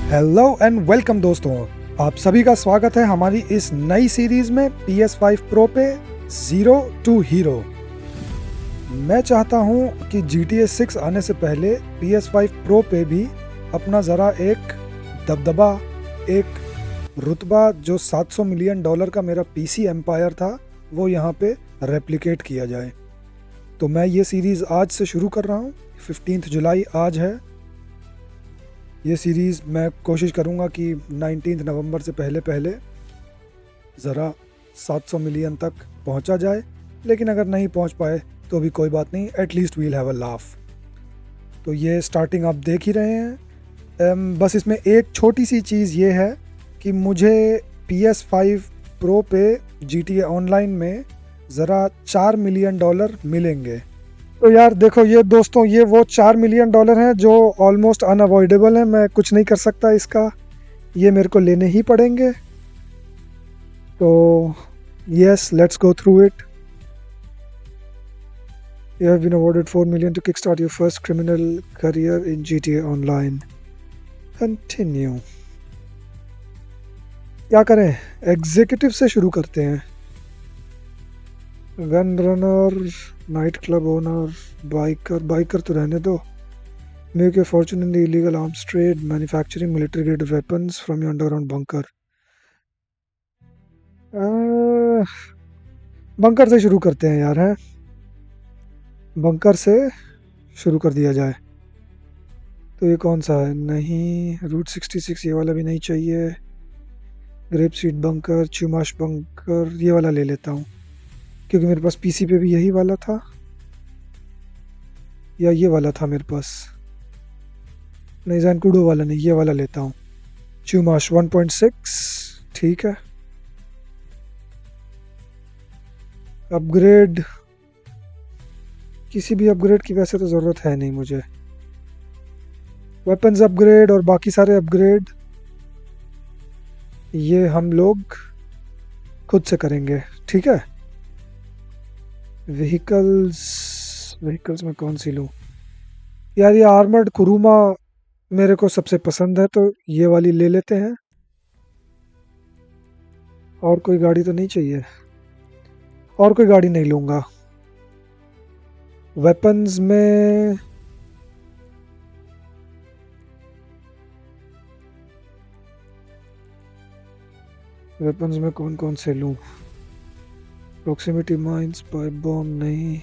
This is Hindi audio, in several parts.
हेलो एंड वेलकम दोस्तों, आप सभी का स्वागत है हमारी इस नई सीरीज में PS5 Pro पे जीरो टू हीरो। मैं चाहता हूं कि GTA 6 आने से पहले PS5 Pro पे भी अपना ज़रा एक दबदबा, एक रुतबा जो $700 मिलियन का मेरा PC एम्पायर था वो यहाँ पे रेप्लिकेट किया जाए। तो मैं ये सीरीज़ आज से शुरू कर रहा हूँ। 15 जुलाई आज है। ये सीरीज़ मैं कोशिश करूँगा कि 19 नवंबर से पहले ज़रा 700 मिलियन तक पहुँचा जाए, लेकिन अगर नहीं पहुँच पाए तो भी कोई बात नहीं, at least we'll have a laugh. तो ये स्टार्टिंग आप देख ही रहे हैं। बस इसमें एक छोटी सी चीज़ ये है कि मुझे PS5 Pro पे GTA ऑनलाइन में ज़रा $4 मिलियन मिलेंगे। तो यार देखो, ये दोस्तों ये वो $4 मिलियन हैं जो ऑलमोस्ट अनअवॉइडेबल हैं। मैं कुछ नहीं कर सकता इसका, ये मेरे को लेने ही पड़ेंगे। तो yes, let's go through it. You have been awarded 4 million to kickstart your first criminal career in GTA Online. Continue. क्या करें, एग्जीक्यूटिव से शुरू करते हैं। Gun runner, night club owner, biker तो रहने दो। Make your Fortune in the illegal arms trade, manufacturing military grade weapons from your underground bunker. Bunker से शुरू करते हैं यार, हैं बंकर से शुरू कर दिया जाए। तो ये कौन सा है? नहीं, रूट 66 ये वाला भी नहीं चाहिए। ग्रेप सीड बंकर, चुमाश बंकर, ये वाला ले लेता हूँ क्योंकि मेरे पास पीसी पे भी यही वाला था, या ये वाला था मेरे पास। नहीं, जैनकुडो वाला नहीं, ये वाला लेता हूँ। चुमाश 1.6 ठीक है। अपग्रेड, किसी भी अपग्रेड की वैसे तो ज़रूरत है नहीं मुझे। वेपन्स अपग्रेड और बाकी सारे अपग्रेड ये हम लोग खुद से करेंगे, ठीक है। व्हीकल्स में कौन सी लूँ यार? ये आर्मर्ड कुरुमा मेरे को सबसे पसंद है, तो ये वाली ले लेते हैं। और कोई गाड़ी तो नहीं चाहिए, और कोई गाड़ी नहीं लूँगा। वेपन्स में कौन कौन से लूँ? प्रॉक्सिमिटी माइंस, पाइप बॉम्ब नहीं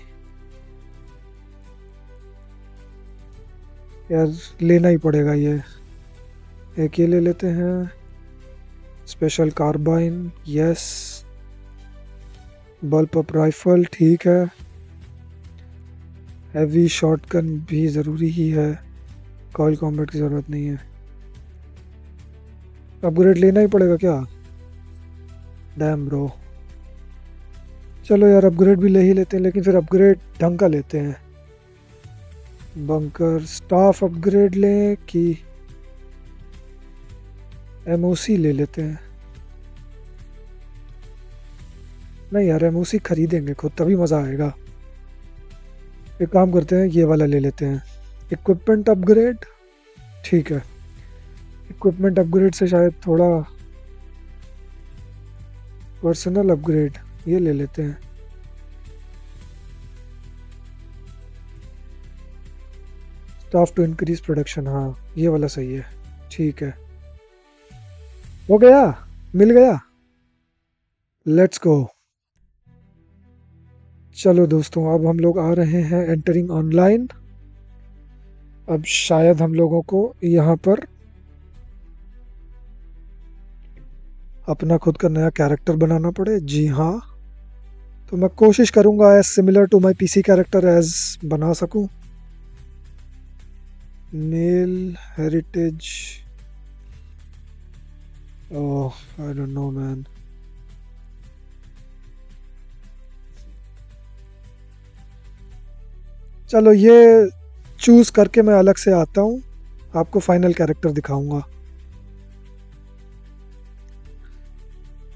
यार, लेना ही पड़ेगा ये। एक ये ले लेते हैं, special carbine, yes. Bullpup rifle ठीक है। हैवी शॉटगन भी ज़रूरी ही है, कॉइल कॉम्बैट की ज़रूरत नहीं है। अपग्रेड लेना ही पड़ेगा क्या? डैम ब्रो, चलो यार अपग्रेड भी ले ही लेते हैं, लेकिन फिर अपग्रेड ढंग का लेते हैं। बंकर स्टाफ अपग्रेड लें कि एमओसी ले लेते हैं? नहीं यार, एमओसी खरीदेंगे खुद, तभी मज़ा आएगा। एक काम करते हैं, ये वाला ले लेते हैं। इक्विपमेंट अपग्रेड ठीक है। इक्विपमेंट अपग्रेड से शायद थोड़ा पर्सनल अपग्रेड ये ले लेते हैं। स्टाफ टू इंक्रीज प्रोडक्शन, हाँ ये वाला सही है, ठीक है। हो गया, मिल गया, लेट्स गो। चलो दोस्तों, अब हम लोग आ रहे हैं एंटरिंग ऑनलाइन। अब शायद हम लोगों को यहाँ पर अपना खुद का नया कैरेक्टर बनाना पड़े। जी हाँ, तो मैं कोशिश करूँगा as similar to my PC character as बना सकूँ। Male heritage, oh I don't know man. चलो ये चूज़ करके मैं अलग से आता हूँ, आपको फाइनल कैरेक्टर दिखाऊंगा।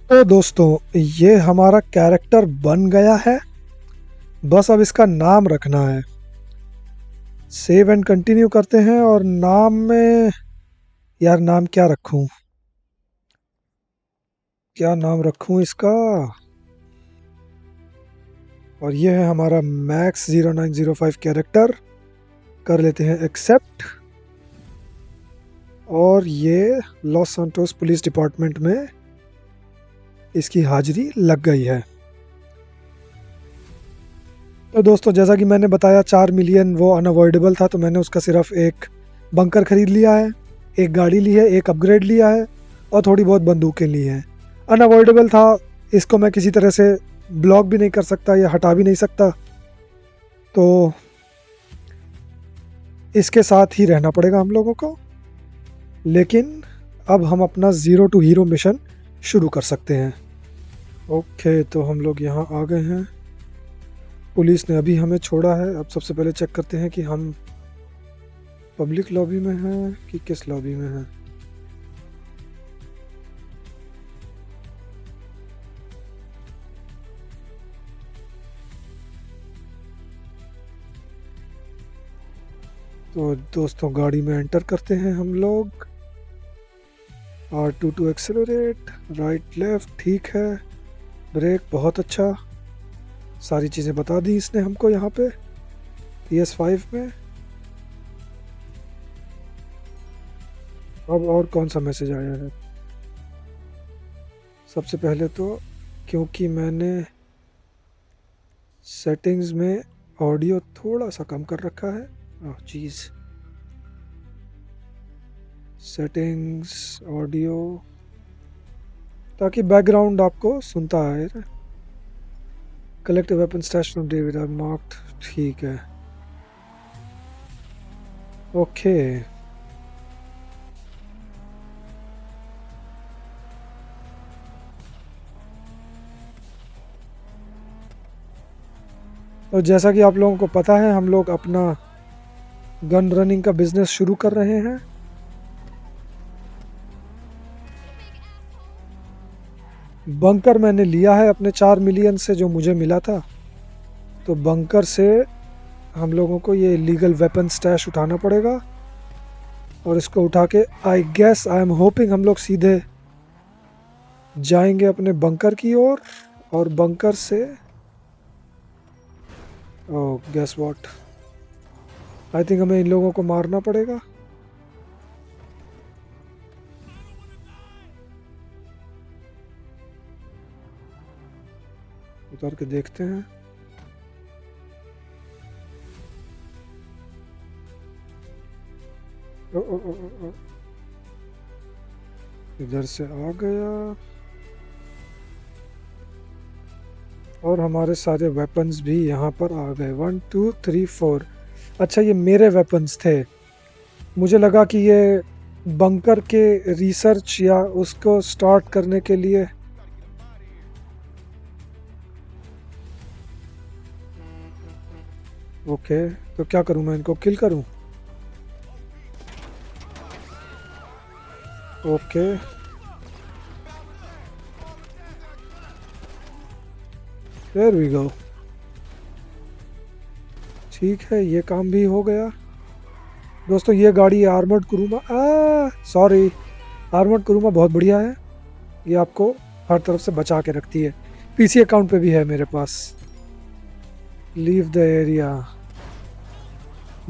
तो दोस्तों, ये हमारा कैरेक्टर बन गया है, बस अब इसका नाम रखना है। सेव एंड कंटिन्यू करते हैं और नाम में यार नाम क्या रखूं, क्या नाम रखूं इसका। और ये है हमारा मैक्स 0905 कैरेक्टर, कर लेते हैं एक्सेप्ट। और ये लॉस सैंटोस पुलिस डिपार्टमेंट में इसकी हाजिरी लग गई है। तो दोस्तों जैसा कि मैंने बताया 4 मिलियन वो अनअवॉइडेबल था, तो मैंने उसका सिर्फ एक बंकर खरीद लिया है, एक गाड़ी ली है, एक अपग्रेड लिया है और थोड़ी बहुत बंदूकें ली हैं। अनअवॉइडेबल था, इसको मैं किसी तरह से ब्लॉक भी नहीं कर सकता या हटा भी नहीं सकता, तो इसके साथ ही रहना पड़ेगा हम लोगों को। लेकिन अब हम अपना 0 टू हीरो मिशन शुरू कर सकते हैं। ओके, तो हम लोग यहाँ आ गए हैं। पुलिस ने अभी हमें छोड़ा है। अब सबसे पहले चेक करते हैं कि हम पब्लिक लॉबी में हैं कि किस लॉबी में हैं। तो दोस्तों गाड़ी में एंटर करते हैं हम लोग। R2 to accelerate, right left, ठीक है, ब्रेक, बहुत अच्छा, सारी चीज़ें बता दी इसने हमको यहाँ पे PS5 में। अब और कौन सा मैसेज आया है? सबसे पहले तो क्योंकि मैंने सेटिंग्स में ऑडियो थोड़ा सा कम कर रखा है, चीज़ सेटिंग्स ऑडियो, ताकि बैकग्राउंड आपको सुनता है। Collect weapon stash from David are marked, ठीक है, ओके। तो जैसा कि आप लोगों को पता है, हम लोग अपना गन रनिंग का बिजनेस शुरू कर रहे हैं। बंकर मैंने लिया है अपने 4 मिलियन से जो मुझे मिला था, तो बंकर से हम लोगों को ये इलीगल वेपन स्टैश उठाना पड़ेगा। और इसको उठा के आई एम होपिंग हम लोग सीधे जाएंगे अपने बंकर की ओर। और बंकर से ओह गेस व्हाट, आई थिंक हमें इन लोगों को मारना पड़ेगा। उतर के देखते हैं। इधर से आ गया और हमारे सारे वेपन्स भी यहाँ पर आ गए। 1 2 3 4। अच्छा, ये मेरे वेपन्स थे। मुझे लगा कि ये बंकर के रिसर्च या उसको स्टार्ट करने के लिए। ओके, तो क्या करूँ मैं, इनको किल करूँ? ओके, देयर वी गो, ठीक है, ये काम भी हो गया। दोस्तों ये गाड़ी armoured Kuruma, sorry, armoured Kuruma बहुत बढ़िया है, ये आपको हर तरफ से बचा के रखती है। पीसी अकाउंट पे भी है मेरे पास। Leave the area,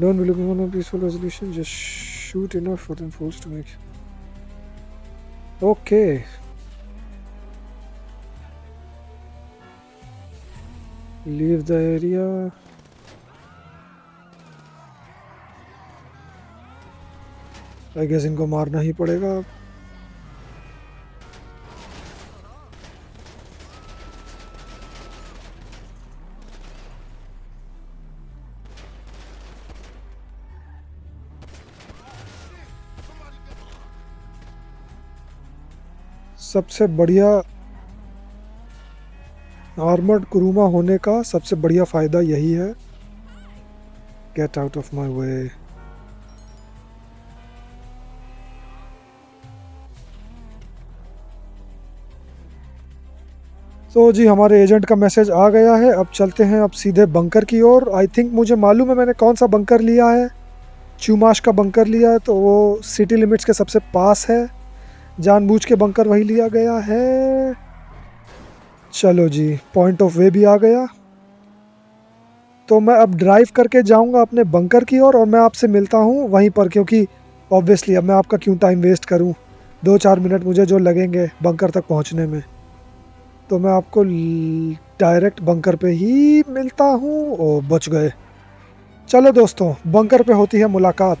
don't be looking on peaceful resolution, just shoot enough for them force to make. Okay, leave the area. I guess इनको मारना ही पड़ेगा। सबसे बढ़िया आर्मर्ड कुरुमा होने का सबसे बढ़िया फ़ायदा यही है, get out of my way. तो जी हमारे एजेंट का मैसेज आ गया है। अब चलते हैं अब सीधे बंकर की ओर। आई थिंक मुझे मालूम है मैंने कौन सा बंकर लिया है। चुमाश का बंकर लिया है तो वो सिटी लिमिट्स के सबसे पास है, जानबूझ के बंकर वही लिया गया है। चलो जी, पॉइंट ऑफ वे भी आ गया। तो मैं अब ड्राइव करके जाऊंगा अपने बंकर की ओर और मैं आपसे मिलता हूं वहीं पर, क्योंकि ऑब्वियसली अब मैं आपका क्यों टाइम वेस्ट करूं, 2-4 मिनट मुझे जो लगेंगे बंकर तक पहुंचने में। तो मैं आपको डायरेक्ट बंकर पे ही मिलता हूं। ओ बच गए। चलो दोस्तों, बंकर पे होती है मुलाकात।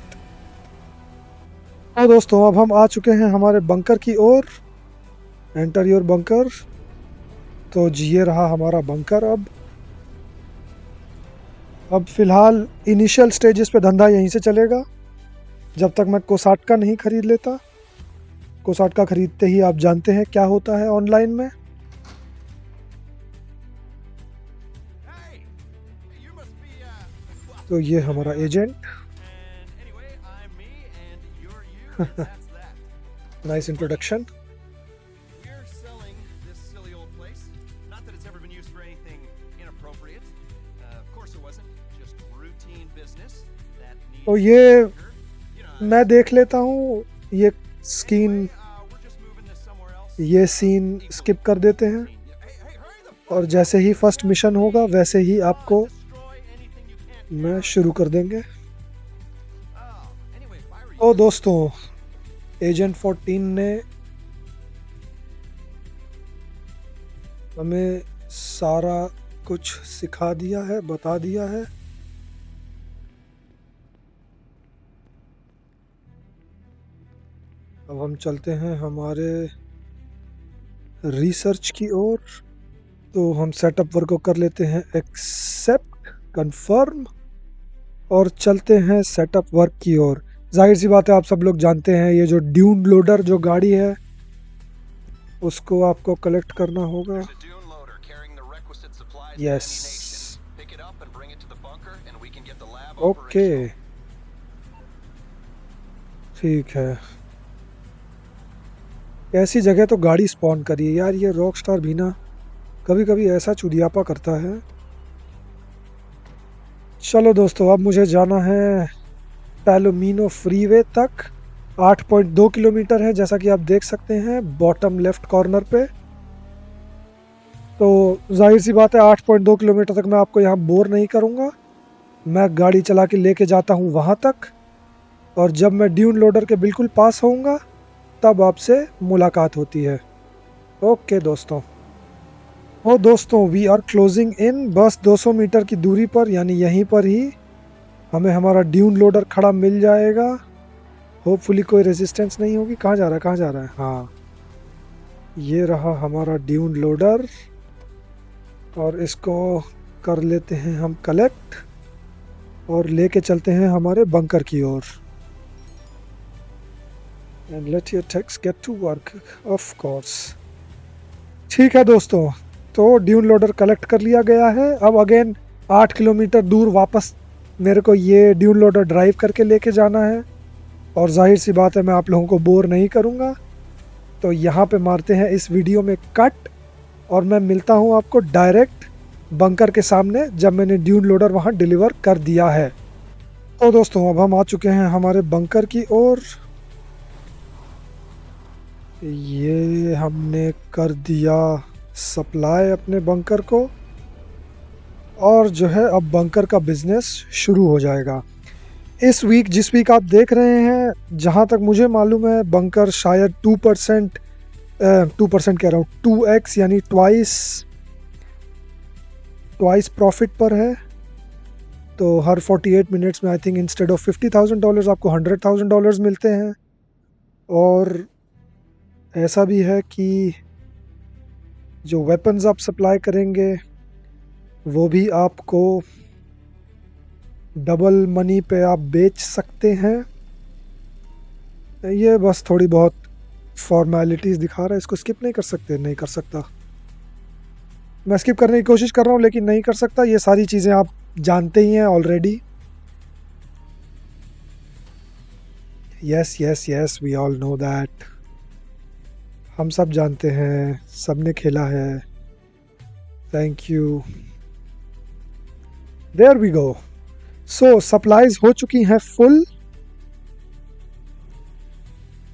तो दोस्तों अब हम आ चुके हैं हमारे बंकर की ओर। Enter your bunker. तो जी ये रहा हमारा बंकर। अब फिलहाल इनिशियल स्टेजेस पे धंधा यहीं से चलेगा जब तक मैं कोसाट का नहीं खरीद लेता। कोसाट का खरीदते ही आप जानते हैं क्या होता है ऑनलाइन में। तो ये हमारा एजेंट। Nice introduction. तो ये मैं देख लेता हूँ, ये सीन स्किप कर देते हैं और जैसे ही फर्स्ट मिशन होगा वैसे ही आपको मैं शुरू कर देंगे। तो दोस्तों एजेंट 14 ने हमें सारा कुछ सिखा दिया है, बता दिया है। अब हम चलते हैं हमारे रिसर्च की ओर। तो हम सेटअप वर्क को कर लेते हैं एक्सेप्ट, कंफर्म और चलते हैं सेटअप वर्क की ओर। जाहिर सी बात है, आप सब लोग जानते हैं ये जो ड्यून लोडर जो गाड़ी है उसको आपको कलेक्ट करना होगा। यस, ओके ठीक है। ऐसी जगह तो गाड़ी स्पॉन करिए यार, ये रॉक स्टार भी ना कभी कभी ऐसा चुदियापा करता है। चलो दोस्तों, अब मुझे जाना है पैलोमिनो फ्रीवे तक। 8.2 किलोमीटर है जैसा कि आप देख सकते हैं बॉटम लेफ्ट कॉर्नर पे। तो जाहिर सी बात है 8.2 किलोमीटर तक मैं आपको यहाँ बोर नहीं करूँगा। मैं गाड़ी चला के लेके जाता हूँ वहाँ तक और जब मैं ड्यून लोडर के बिल्कुल पास होऊंगा तब आपसे मुलाकात होती है। ओके दोस्तों। ओ दोस्तों, वी आर क्लोजिंग इन। बस 200 मीटर की दूरी पर, यानी यहीं पर ही हमें हमारा ड्यून लोडर खड़ा मिल जाएगा। होपफुली कोई रेजिस्टेंस नहीं होगी। कहाँ जा रहा है, कहाँ जा रहा है? हाँ, ये रहा हमारा ड्यून लोडर और इसको कर लेते हैं हम कलेक्ट और लेके चलते हैं हमारे बंकर की ओर। And let your techs get to work, of course. ठीक है दोस्तों, तो ड्यून लोडर कलेक्ट कर लिया गया है। अब अगेन 8 किलोमीटर दूर वापस मेरे को ये ड्यून लोडर ड्राइव करके लेके जाना है और जाहिर सी बात है मैं आप लोगों को बोर नहीं करूँगा। तो यहाँ पे मारते हैं इस वीडियो में कट और मैं मिलता हूँ आपको डायरेक्ट बंकर के सामने जब मैंने ड्यून लोडर वहाँ डिलीवर कर दिया है। तो दोस्तों अब हम आ चुके हैं हमारे बंकर की ओर। ये हमने कर दिया सप्लाई अपने बंकर को और जो है अब बंकर का बिजनेस शुरू हो जाएगा। इस वीक, जिस वीक आप देख रहे हैं, जहाँ तक मुझे मालूम है बंकर शायद 2% कह रहा हूँ 2x यानी ट्वाइस प्रॉफिट पर है। तो हर 48 मिनट्स में आई थिंक इंस्टेड ऑफ $50,000 आपको $100,000 मिलते हैं। और ऐसा भी है कि जो वेपन्स आप सप्लाई करेंगे वो भी आपको डबल मनी पे आप बेच सकते हैं। ये बस थोड़ी बहुत फॉर्मेलिटीज़ दिखा रहा है, इसको स्किप नहीं कर सकते? नहीं कर सकता। मैं स्किप करने की कोशिश कर रहा हूँ लेकिन नहीं कर सकता। ये सारी चीज़ें आप जानते ही हैं already. Yes yes yes, we all know that. हम सब जानते हैं, सब ने खेला है। Thank you. There we go. So supplies हो चुकी हैं फुल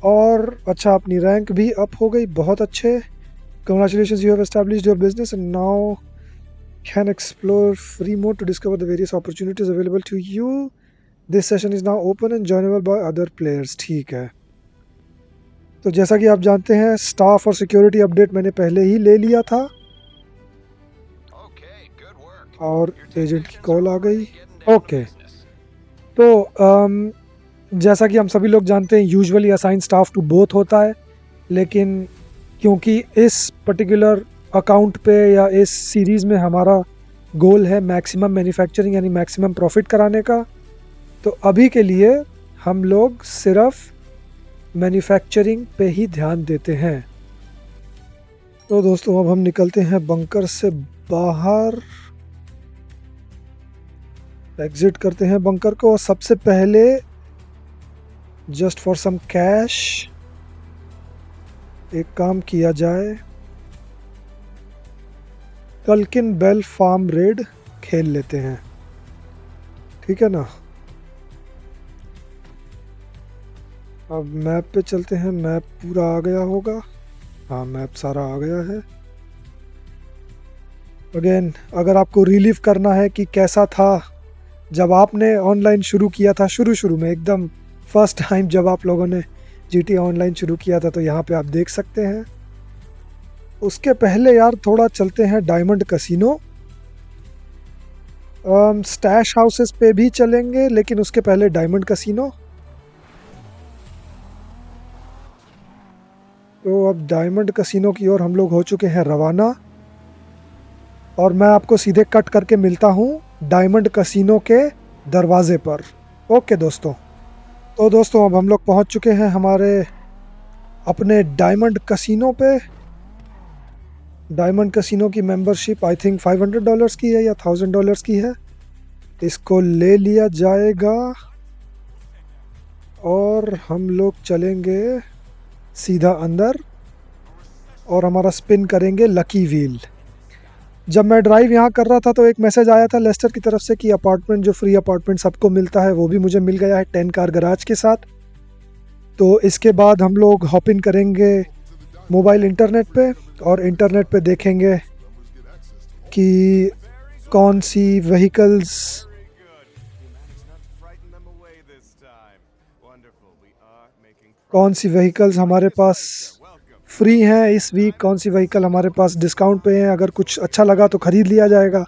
और अच्छा अपनी रैंक भी अप हो गई, बहुत अच्छे। Congratulation, you have established your business and now can explore free mode to discover the various opportunities available to you. This session is now open and joinable by other players. ठीक है, तो जैसा कि आप जानते हैं स्टाफ और सिक्योरिटी अपडेट मैंने पहले ही ले लिया था और एजेंट की कॉल आ गई। ओके, तो जैसा कि हम सभी लोग जानते हैं usually assign staff to both होता है, लेकिन क्योंकि इस पर्टिकुलर अकाउंट पे या इस सीरीज़ में हमारा गोल है मैक्सिमम मैन्युफैक्चरिंग यानी मैक्सिमम प्रॉफिट कराने का, तो अभी के लिए हम लोग सिर्फ मैन्युफैक्चरिंग पे ही ध्यान देते हैं। तो दोस्तों अब हम निकलते हैं बंकर से बाहर, एग्जिट करते हैं बंकर को। सबसे पहले जस्ट फॉर सम कैश एक काम किया जाए, कल्किन बेल फार्म रेड खेल लेते हैं, ठीक है ना। अब मैप पे चलते हैं, मैप पूरा आ गया होगा, हाँ मैप सारा आ गया है। अगेन अगर आपको रिलीव करना है कि कैसा था जब आपने ऑनलाइन शुरू किया था, शुरू में एकदम फर्स्ट टाइम जब आप लोगों ने GTA ऑनलाइन शुरू किया था, तो यहाँ पे आप देख सकते हैं। उसके पहले यार थोड़ा चलते हैं डायमंड कसिनो, स्टैश हाउसेस पे भी चलेंगे लेकिन उसके पहले डायमंड कसिनो। तो अब डायमंड कसिनो की ओर हम लोग हो चुके हैं रवाना और मैं आपको सीधे कट करके मिलता हूँ डायमंड कसिनो के दरवाजे पर। ओके दोस्तों, तो दोस्तों अब हम लोग पहुँच चुके हैं हमारे अपने डायमंड कसिनो पे। डायमंड कसिनो की मेंबरशिप आई थिंक $500 की है या $1000 की है। इसको ले लिया जाएगा और हम लोग चलेंगे सीधा अंदर और हमारा स्पिन करेंगे लकी व्हील। जब मैं ड्राइव यहाँ कर रहा था तो एक मैसेज आया था लेस्टर की तरफ से कि अपार्टमेंट, जो फ्री अपार्टमेंट सबको मिलता है, वो भी मुझे मिल गया है 10 कार गराज के साथ। तो इसके बाद हम लोग हॉप इन करेंगे मोबाइल इंटरनेट पे और इंटरनेट पे देखेंगे कि कौन सी व्हीकल्स हमारे पास फ्री हैं इस वीक, कौन सी व्हीकल हमारे पास डिस्काउंट पे हैं। अगर कुछ अच्छा लगा तो ख़रीद लिया जाएगा,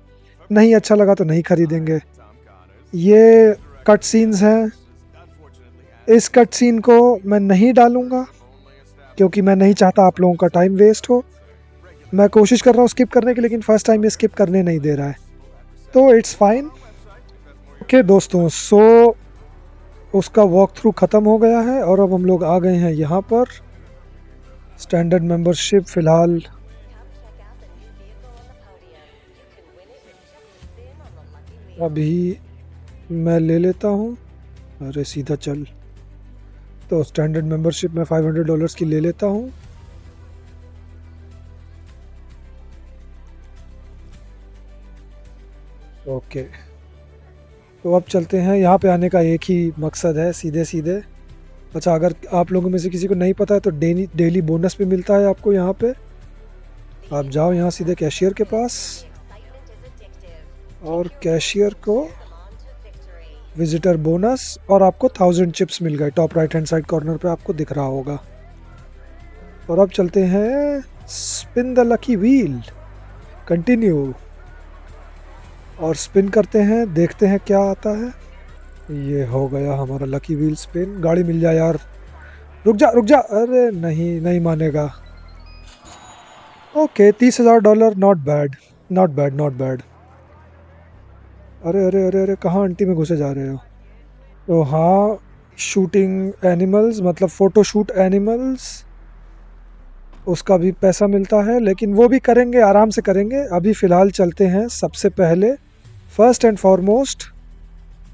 नहीं अच्छा लगा तो नहीं ख़रीदेंगे। ये कट सीन्स हैं, इस कट सीन को मैं नहीं डालूँगा क्योंकि मैं नहीं चाहता आप लोगों का टाइम वेस्ट हो। मैं कोशिश कर रहा हूँ स्किप करने की, लेकिन फ़र्स्ट टाइम ये स्किप करने नहीं दे रहा है, तो इट्स फाइन। ओके दोस्तों, सो उसका वॉक थ्रू ख़त्म हो गया है और अब हम लोग आ गए हैं यहाँ पर। स्टैंडर्ड मेंबरशिप फ़िलहाल अभी मैं ले लेता हूँ। अरे सीधा चल, तो स्टैंडर्ड मेंबरशिप मैं $500 की ले लेता हूँ। ओके, तो अब चलते हैं। यहाँ पे आने का एक ही मकसद है, सीधे सीधे। अच्छा, अगर आप लोगों में से किसी को नहीं पता है तो डेली बोनस भी मिलता है आपको यहाँ पे। आप जाओ यहाँ सीधे कैशियर के पास और कैशियर को विजिटर बोनस, और आपको 1000 चिप्स मिल गए। Top right hand side corner पे आपको दिख रहा होगा। और अब चलते हैं spin the lucky wheel, continue, और स्पिन करते हैं, देखते हैं क्या आता है। ये हो गया हमारा लकी व्हील स्पिन। गाड़ी मिल जाए यार, रुक जा रुक जा, अरे नहीं नहीं मानेगा। Okay, $30,000, not bad not bad not bad. अरे अरे अरे अरे, कहाँ आंटी में घुसे जा रहे हो। तो हाँ, शूटिंग एनिमल्स मतलब फ़ोटो शूट एनिमल्स, उसका भी पैसा मिलता है, लेकिन वो भी करेंगे, आराम से करेंगे। अभी फ़िलहाल चलते हैं सबसे पहले फर्स्ट एंड फॉरमोस्ट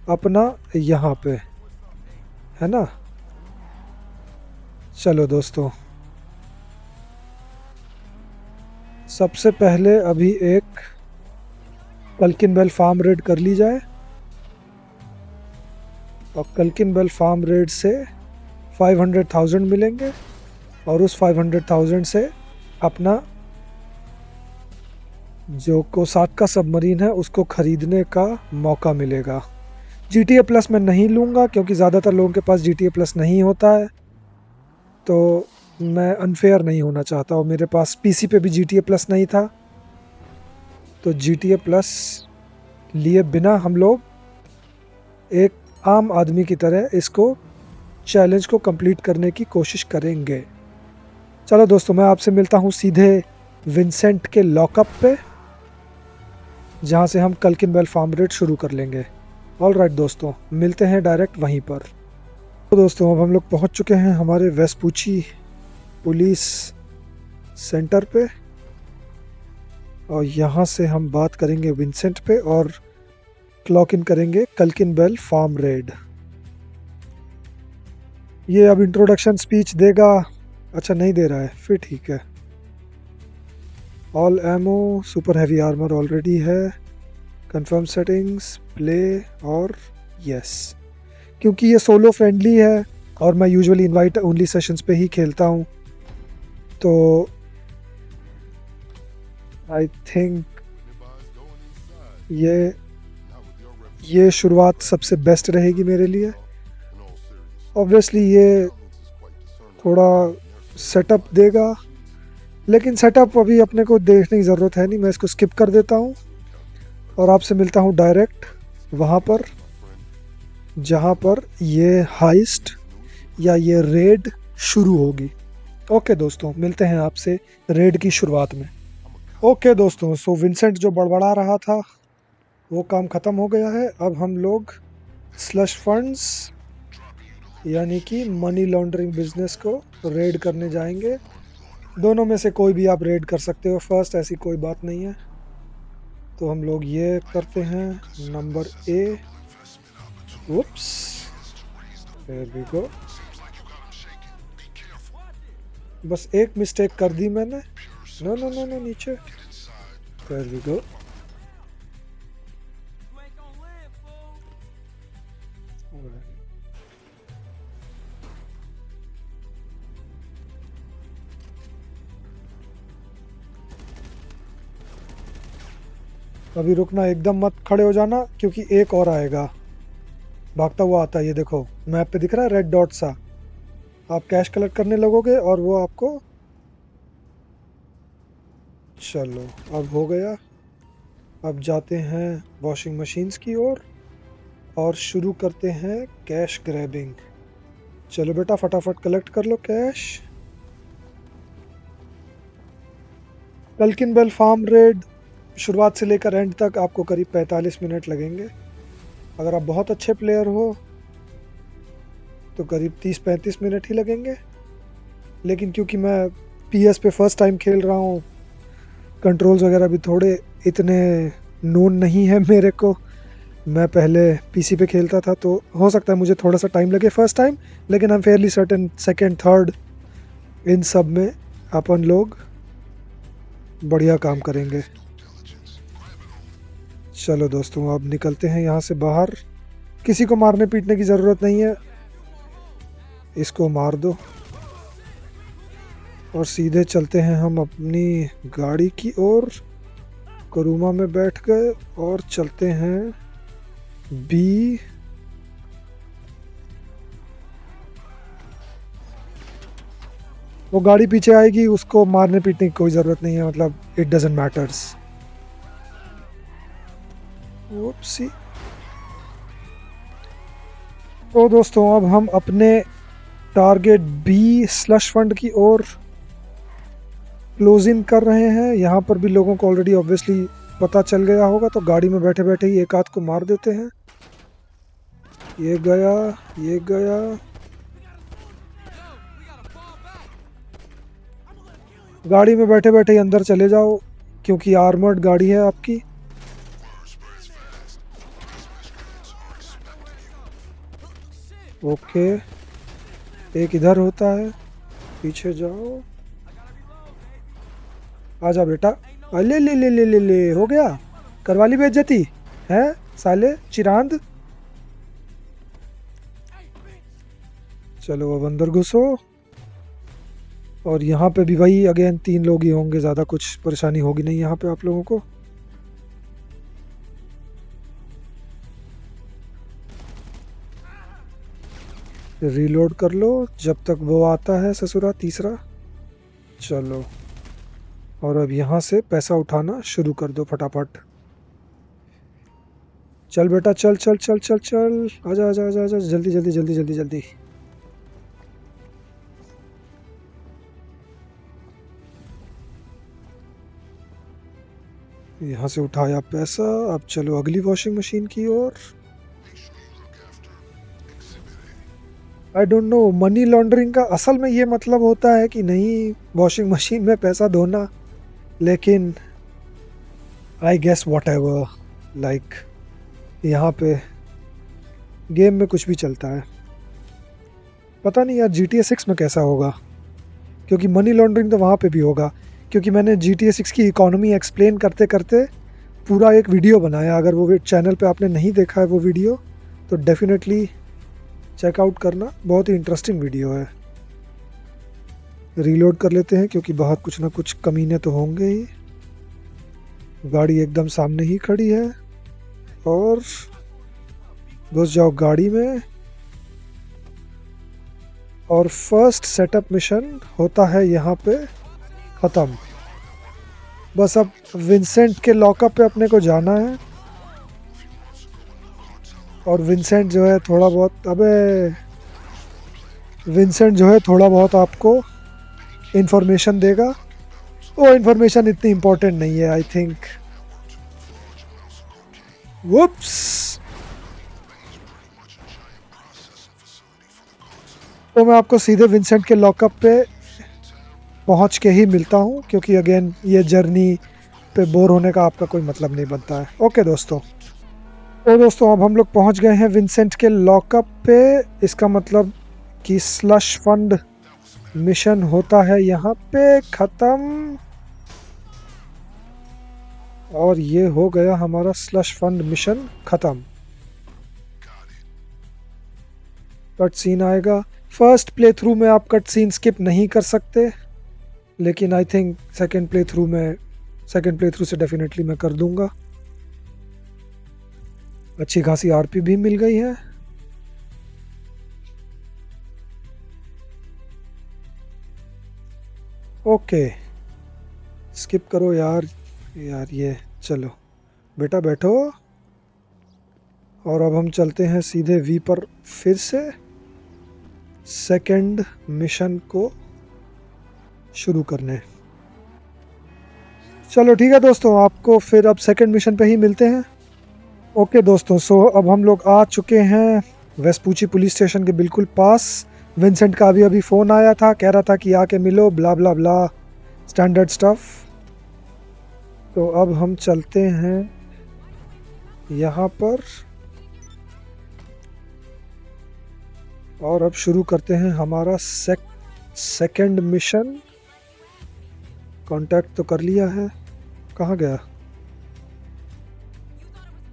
अपना यहाँ पे, है ना। चलो दोस्तों, सबसे पहले अभी एक कल्किन बेल फार्म रेड कर ली जाए और कल्किन बेल फार्म रेड से 500,000 मिलेंगे और उस 500,000 से अपना जो कोसाका सबमरीन है उसको ख़रीदने का मौका मिलेगा। GTA प्लस मैं नहीं लूँगा क्योंकि ज़्यादातर लोगों के पास GTA प्लस नहीं होता है, तो मैं अनफेयर नहीं होना चाहता और मेरे पास PC पे भी GTA प्लस नहीं था, तो GTA प्लस लिए बिना हम लोग एक आम आदमी की तरह इसको चैलेंज को कंप्लीट करने की कोशिश करेंगे। चलो दोस्तों, मैं आपसे मिलता हूँ सीधे विंसेंट के लॉकअप पे, जहाँ से हम कल्किन फार्म रेड शुरू कर लेंगे। ऑल राइट दोस्तों, मिलते हैं डायरेक्ट वहीं पर। तो दोस्तों, अब हम लोग पहुँच चुके हैं हमारे वेस्पूची पुलिस सेंटर पे और यहाँ से हम बात करेंगे विंसेंट पे और क्लॉक इन करेंगे कल्किन फार्म रेड। ये अब इंट्रोडक्शन स्पीच देगा। अच्छा, नहीं दे रहा है, फिर ठीक है। All ammo, super heavy armour already है, कंफर्म सेटिंग्स, प्ले और यस। क्योंकि ये सोलो फ्रेंडली है और मैं यूजुअली इनवाइट ओनली सेशंस पे ही खेलता हूँ, तो आई थिंक ये शुरुआत सबसे बेस्ट रहेगी मेरे लिए। ऑब्वियसली ये थोड़ा सेटअप देगा, लेकिन सेटअप अभी अपने को देखने की ज़रूरत है नहीं, मैं इसको स्किप कर देता हूँ और आपसे मिलता हूँ डायरेक्ट वहाँ पर जहाँ पर ये हाइस्ट या ये रेड शुरू होगी। ओके दोस्तों, मिलते हैं आपसे रेड की शुरुआत में। ओके दोस्तों, सो विंसेंट जो बड़बड़ा रहा था वो काम ख़त्म हो गया है। अब हम लोग स्लश फंड्स यानी कि मनी लॉन्ड्रिंग बिजनेस को रेड करने जाएंगे। दोनों में से कोई भी आप रेड कर सकते हो फर्स्ट, ऐसी कोई बात नहीं है। तो हम लोग ये करते हैं number A. Whoops, there we go। बस एक मिस्टेक कर दी मैंने। नो नो नो नो, नीचे। there we go। अभी रुकना, एकदम मत खड़े हो जाना क्योंकि एक और आएगा, भागता हुआ आता है। ये देखो मैप पे दिख रहा है रेड डॉट सा। आप कैश कलेक्ट करने लगोगे और वो आपको, चलो अब हो गया। अब जाते हैं वॉशिंग मशीन्स की ओर और शुरू करते हैं कैश ग्रैबिंग। चलो बेटा, फटाफट कलेक्ट कर लो कैश। कल्किन फार्म रेड शुरुआत से लेकर एंड तक आपको करीब 45 मिनट लगेंगे। अगर आप बहुत अच्छे प्लेयर हो तो करीब 30-35 मिनट ही लगेंगे, लेकिन क्योंकि मैं PS पे फर्स्ट टाइम खेल रहा हूँ, कंट्रोल्स वगैरह भी थोड़े इतने नोन नहीं है मेरे को। मैं पहले PC पे खेलता था, तो हो सकता है मुझे थोड़ा सा टाइम लगे फर्स्ट टाइम, लेकिन I am Fairlie certain second third in सब में अपन लोग बढ़िया काम करेंगे। चलो दोस्तों, अब निकलते हैं यहाँ से बाहर। किसी को मारने पीटने की ज़रूरत नहीं है, इसको मार दो और सीधे चलते हैं हम अपनी गाड़ी की ओर। करूमा में बैठ गए और चलते हैं बी। वो गाड़ी पीछे आएगी, उसको मारने पीटने की कोई ज़रूरत नहीं है, मतलब इट डजंट मैटर्स। ओप्सी। तो दोस्तों, अब हम अपने टारगेट बी स्लश फंड की ओर क्लोज इन कर रहे हैं। यहाँ पर भी लोगों को ऑलरेडी ऑब्वियसली पता चल गया होगा, तो गाड़ी में बैठे बैठे ही एक आध को मार देते हैं। ये गया, ये गया। गाड़ी में बैठे बैठे ही अंदर चले जाओ क्योंकि आर्मर्ड गाड़ी है आपकी। ओके, एक इधर होता है, पीछे जाओ। आजा बेटा, ले ले ले ले ले ले, हो गया, करवा ली बेइज्जती है साले चिरांद। चलो अब अंदर घुसो। और यहाँ पे भी वही अगेन 3 लोग ही होंगे, ज़्यादा कुछ परेशानी होगी नहीं यहाँ पे आप लोगों को। रीलोड कर लो जब तक वो आता है ससुरा तीसरा। चलो और अब यहाँ से पैसा उठाना शुरू कर दो फटाफट। चल बेटा चल चल चल चल चल, आजा आजा आजा आजा, जल्दी जल्दी जल्दी जल्दी जल्दी। यहाँ से उठाया पैसा, अब चलो अगली वॉशिंग मशीन की ओर। I don't know money laundering का असल में ये मतलब होता है कि नहीं वॉशिंग मशीन में पैसा धोना, लेकिन I guess whatever, like यहाँ पे गेम में कुछ भी चलता है। पता नहीं यार GTA 6 में कैसा होगा, क्योंकि मनी लॉन्ड्रिंग तो वहाँ पे भी होगा, क्योंकि मैंने GTA 6 की इकोनॉमी एक्सप्लेन करते करते पूरा एक वीडियो बनाया। अगर वो चैनल पे आपने नहीं देखा है वो वीडियो तो डेफिनेटली चेकआउट करना, बहुत ही इंटरेस्टिंग वीडियो है। रीलोड कर लेते हैं क्योंकि बाहर कुछ ना कुछ कमीने तो होंगे ही। गाड़ी एकदम सामने ही खड़ी है और घुस जाओ गाड़ी में। और फर्स्ट सेटअप मिशन होता है यहाँ पे ख़त्म। बस अब विंसेंट के लॉकअप पे अपने को जाना है और विंसेंट जो है थोड़ा बहुत, विंसेंट जो है थोड़ा बहुत आपको इन्फॉर्मेशन देगा। वो इन्फॉर्मेशन इतनी इम्पोर्टेंट नहीं है आई थिंक। वुप्स। तो मैं आपको सीधे विंसेंट के लॉकअप पे पहुंच के ही मिलता हूं, क्योंकि अगेन ये जर्नी पे बोर होने का आपका कोई मतलब नहीं बनता है। ओके दोस्तों, तो दोस्तों अब हम लोग पहुंच गए हैं विंसेंट के लॉकअप पे। इसका मतलब कि स्लश फंड मिशन होता है यहाँ पे ख़त्म। और ये हो गया हमारा स्लश फंड मिशन ख़त्म। कट सीन आएगा। फर्स्ट प्ले थ्रू में आप कट सीन स्किप नहीं कर सकते, लेकिन I think second play through से डेफिनेटली मैं कर दूंगा। अच्छी खासी आरपी भी मिल गई है। ओके स्किप करो यार ये चलो बेटा बैठो। और अब हम चलते हैं सीधे वी पर फिर से सेकंड मिशन को शुरू करने। चलो ठीक है दोस्तों, आपको फिर अब सेकंड मिशन पे ही मिलते हैं। ओके दोस्तों, सो अब हम लोग आ चुके हैं वेस्पूची पुलिस स्टेशन के बिल्कुल पास। विंसेंट का अभी फ़ोन आया था, कह रहा था कि आके मिलो, ब्ला ब्ला ब्ला स्टैंडर्ड स्टफ। तो अब हम चलते हैं यहाँ पर और अब शुरू करते हैं हमारा सेकंड मिशन। कांटेक्ट तो कर लिया है, कहाँ गया,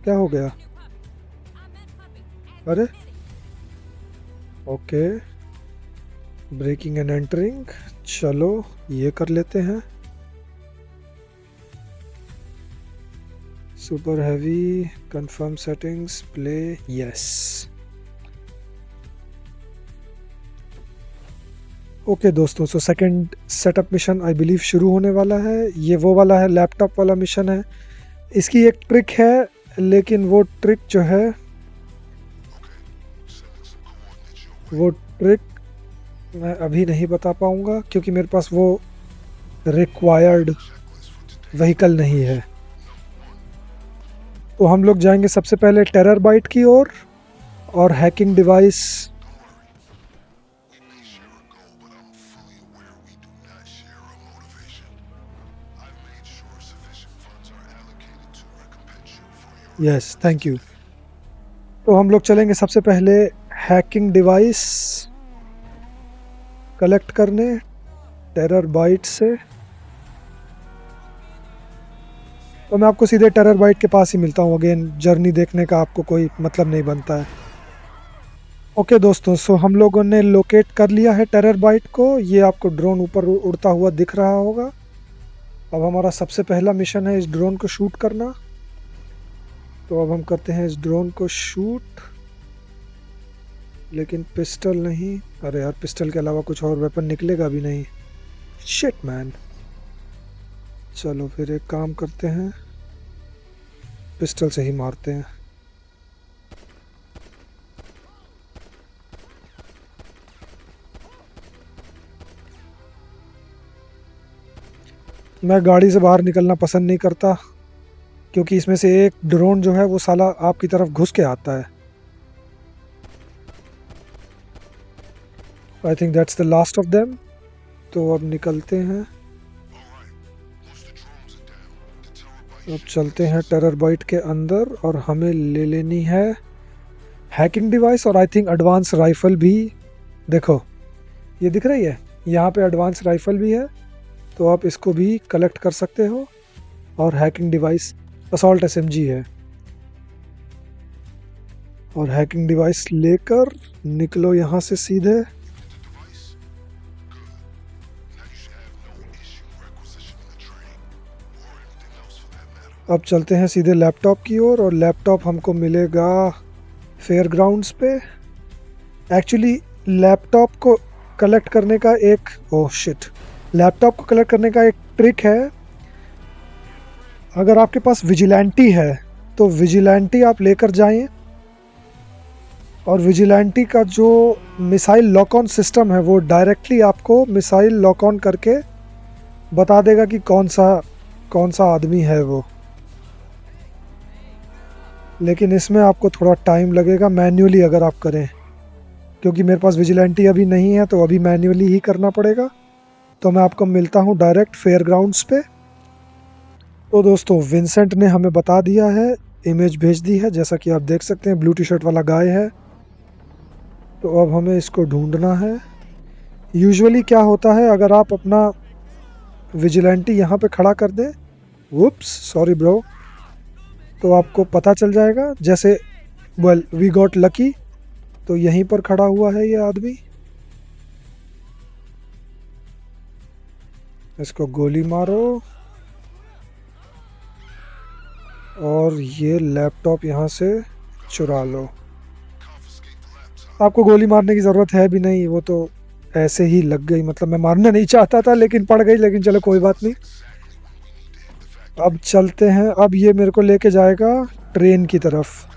क्या हो गया? अरे ओके, ब्रेकिंग एंड एंटरिंग, चलो ये कर लेते हैं। Super heavy, confirm settings, play, yes. Okay दोस्तों, so second setup mission I believe शुरू होने वाला है। ये वो वाला है, लैपटॉप वाला मिशन है। इसकी एक ट्रिक है, लेकिन वो ट्रिक जो है वो ट्रिक मैं अभी नहीं बता पाऊँगा, क्योंकि मेरे पास वो रिक्वायर्ड व्हीकल नहीं है। तो हम लोग जाएंगे सबसे पहले टेरर बाइट की ओर और hacking device. Yes thank you. तो हम लोग चलेंगे सबसे पहले हैकिंग डिवाइस कलेक्ट करने टेरर बाइट से। तो मैं आपको सीधे टेरर बाइट के पास ही मिलता हूँ। अगेन जर्नी देखने का आपको कोई मतलब नहीं बनता है। ओके दोस्तों, सो हम लोगों ने लोकेट कर लिया है टेरर बाइट को। ये आपको ड्रोन ऊपर उड़ता हुआ दिख रहा होगा। अब हमारा सबसे पहला मिशन है इस ड्रोन को शूट करना। तो अब हम करते हैं इस ड्रोन को शूट, लेकिन पिस्टल नहीं। अरे यार, पिस्टल के अलावा कुछ और वेपन निकलेगा भी नहीं। Shit man. चलो फिर एक काम करते हैं, पिस्टल से ही मारते हैं। मैं गाड़ी से बाहर निकलना पसंद नहीं करता, क्योंकि इसमें से एक ड्रोन जो है वो साला आपकी तरफ घुस के आता है। I think that's the last of them. तो अब निकलते हैं, अब चलते हैं टेरर बाइट के अंदर और हमें ले लेनी है हैकिंग डिवाइस और आई थिंक एडवांस राइफल भी। देखो ये दिख रही है, यहाँ पे एडवांस राइफल भी है, तो आप इसको भी कलेक्ट कर सकते हो। और हैकिंग डिवाइस असॉल्ट एसएमजी है, और हैकिंग डिवाइस लेकर निकलो यहाँ से सीधे। अब चलते हैं सीधे लैपटॉप की ओर, और लैपटॉप हमको मिलेगा फेयर ग्राउंड्स पे। एक्चुअली लैपटॉप को कलेक्ट करने का एक लैपटॉप को कलेक्ट करने का एक ट्रिक है। अगर आपके पास विजिलेंटी है तो विजिलेंटी आप लेकर जाएं, और विजिलेंटी का जो मिसाइल लॉक ऑन सिस्टम है वो डायरेक्टली आपको मिसाइल लॉक ऑन करके बता देगा कि कौन सा आदमी है वो। लेकिन इसमें आपको थोड़ा टाइम लगेगा मैन्युअली अगर आप करें, क्योंकि मेरे पास विजिलेंटी अभी नहीं है, तो अभी मैन्युअली ही करना पड़ेगा। तो मैं आपको मिलता हूँ डायरेक्ट फेयर ग्राउंड्स पे। तो दोस्तों, विंसेंट ने हमें बता दिया है, इमेज भेज दी है, जैसा कि आप देख सकते हैं ब्लू टी शर्ट वाला गाय है। तो अब हमें इसको ढूंढना है। यूजुअली क्या होता है, अगर आप अपना विजिलेंटी यहाँ पे खड़ा कर दें, वुप्स सॉरी ब्रो, तो आपको पता चल जाएगा। जैसे वेल वी गॉट लकी, तो यहीं पर खड़ा हुआ है ये आदमी। इसको गोली मारो और ये लैपटॉप यहाँ से चुरा लो। आपको गोली मारने की ज़रूरत है भी नहीं, वो तो ऐसे ही लग गई। मतलब मैं मारना नहीं चाहता था लेकिन पड़ गई, लेकिन चलो कोई बात नहीं। अब चलते हैं, अब ये मेरे को लेके जाएगा ट्रेन की तरफ।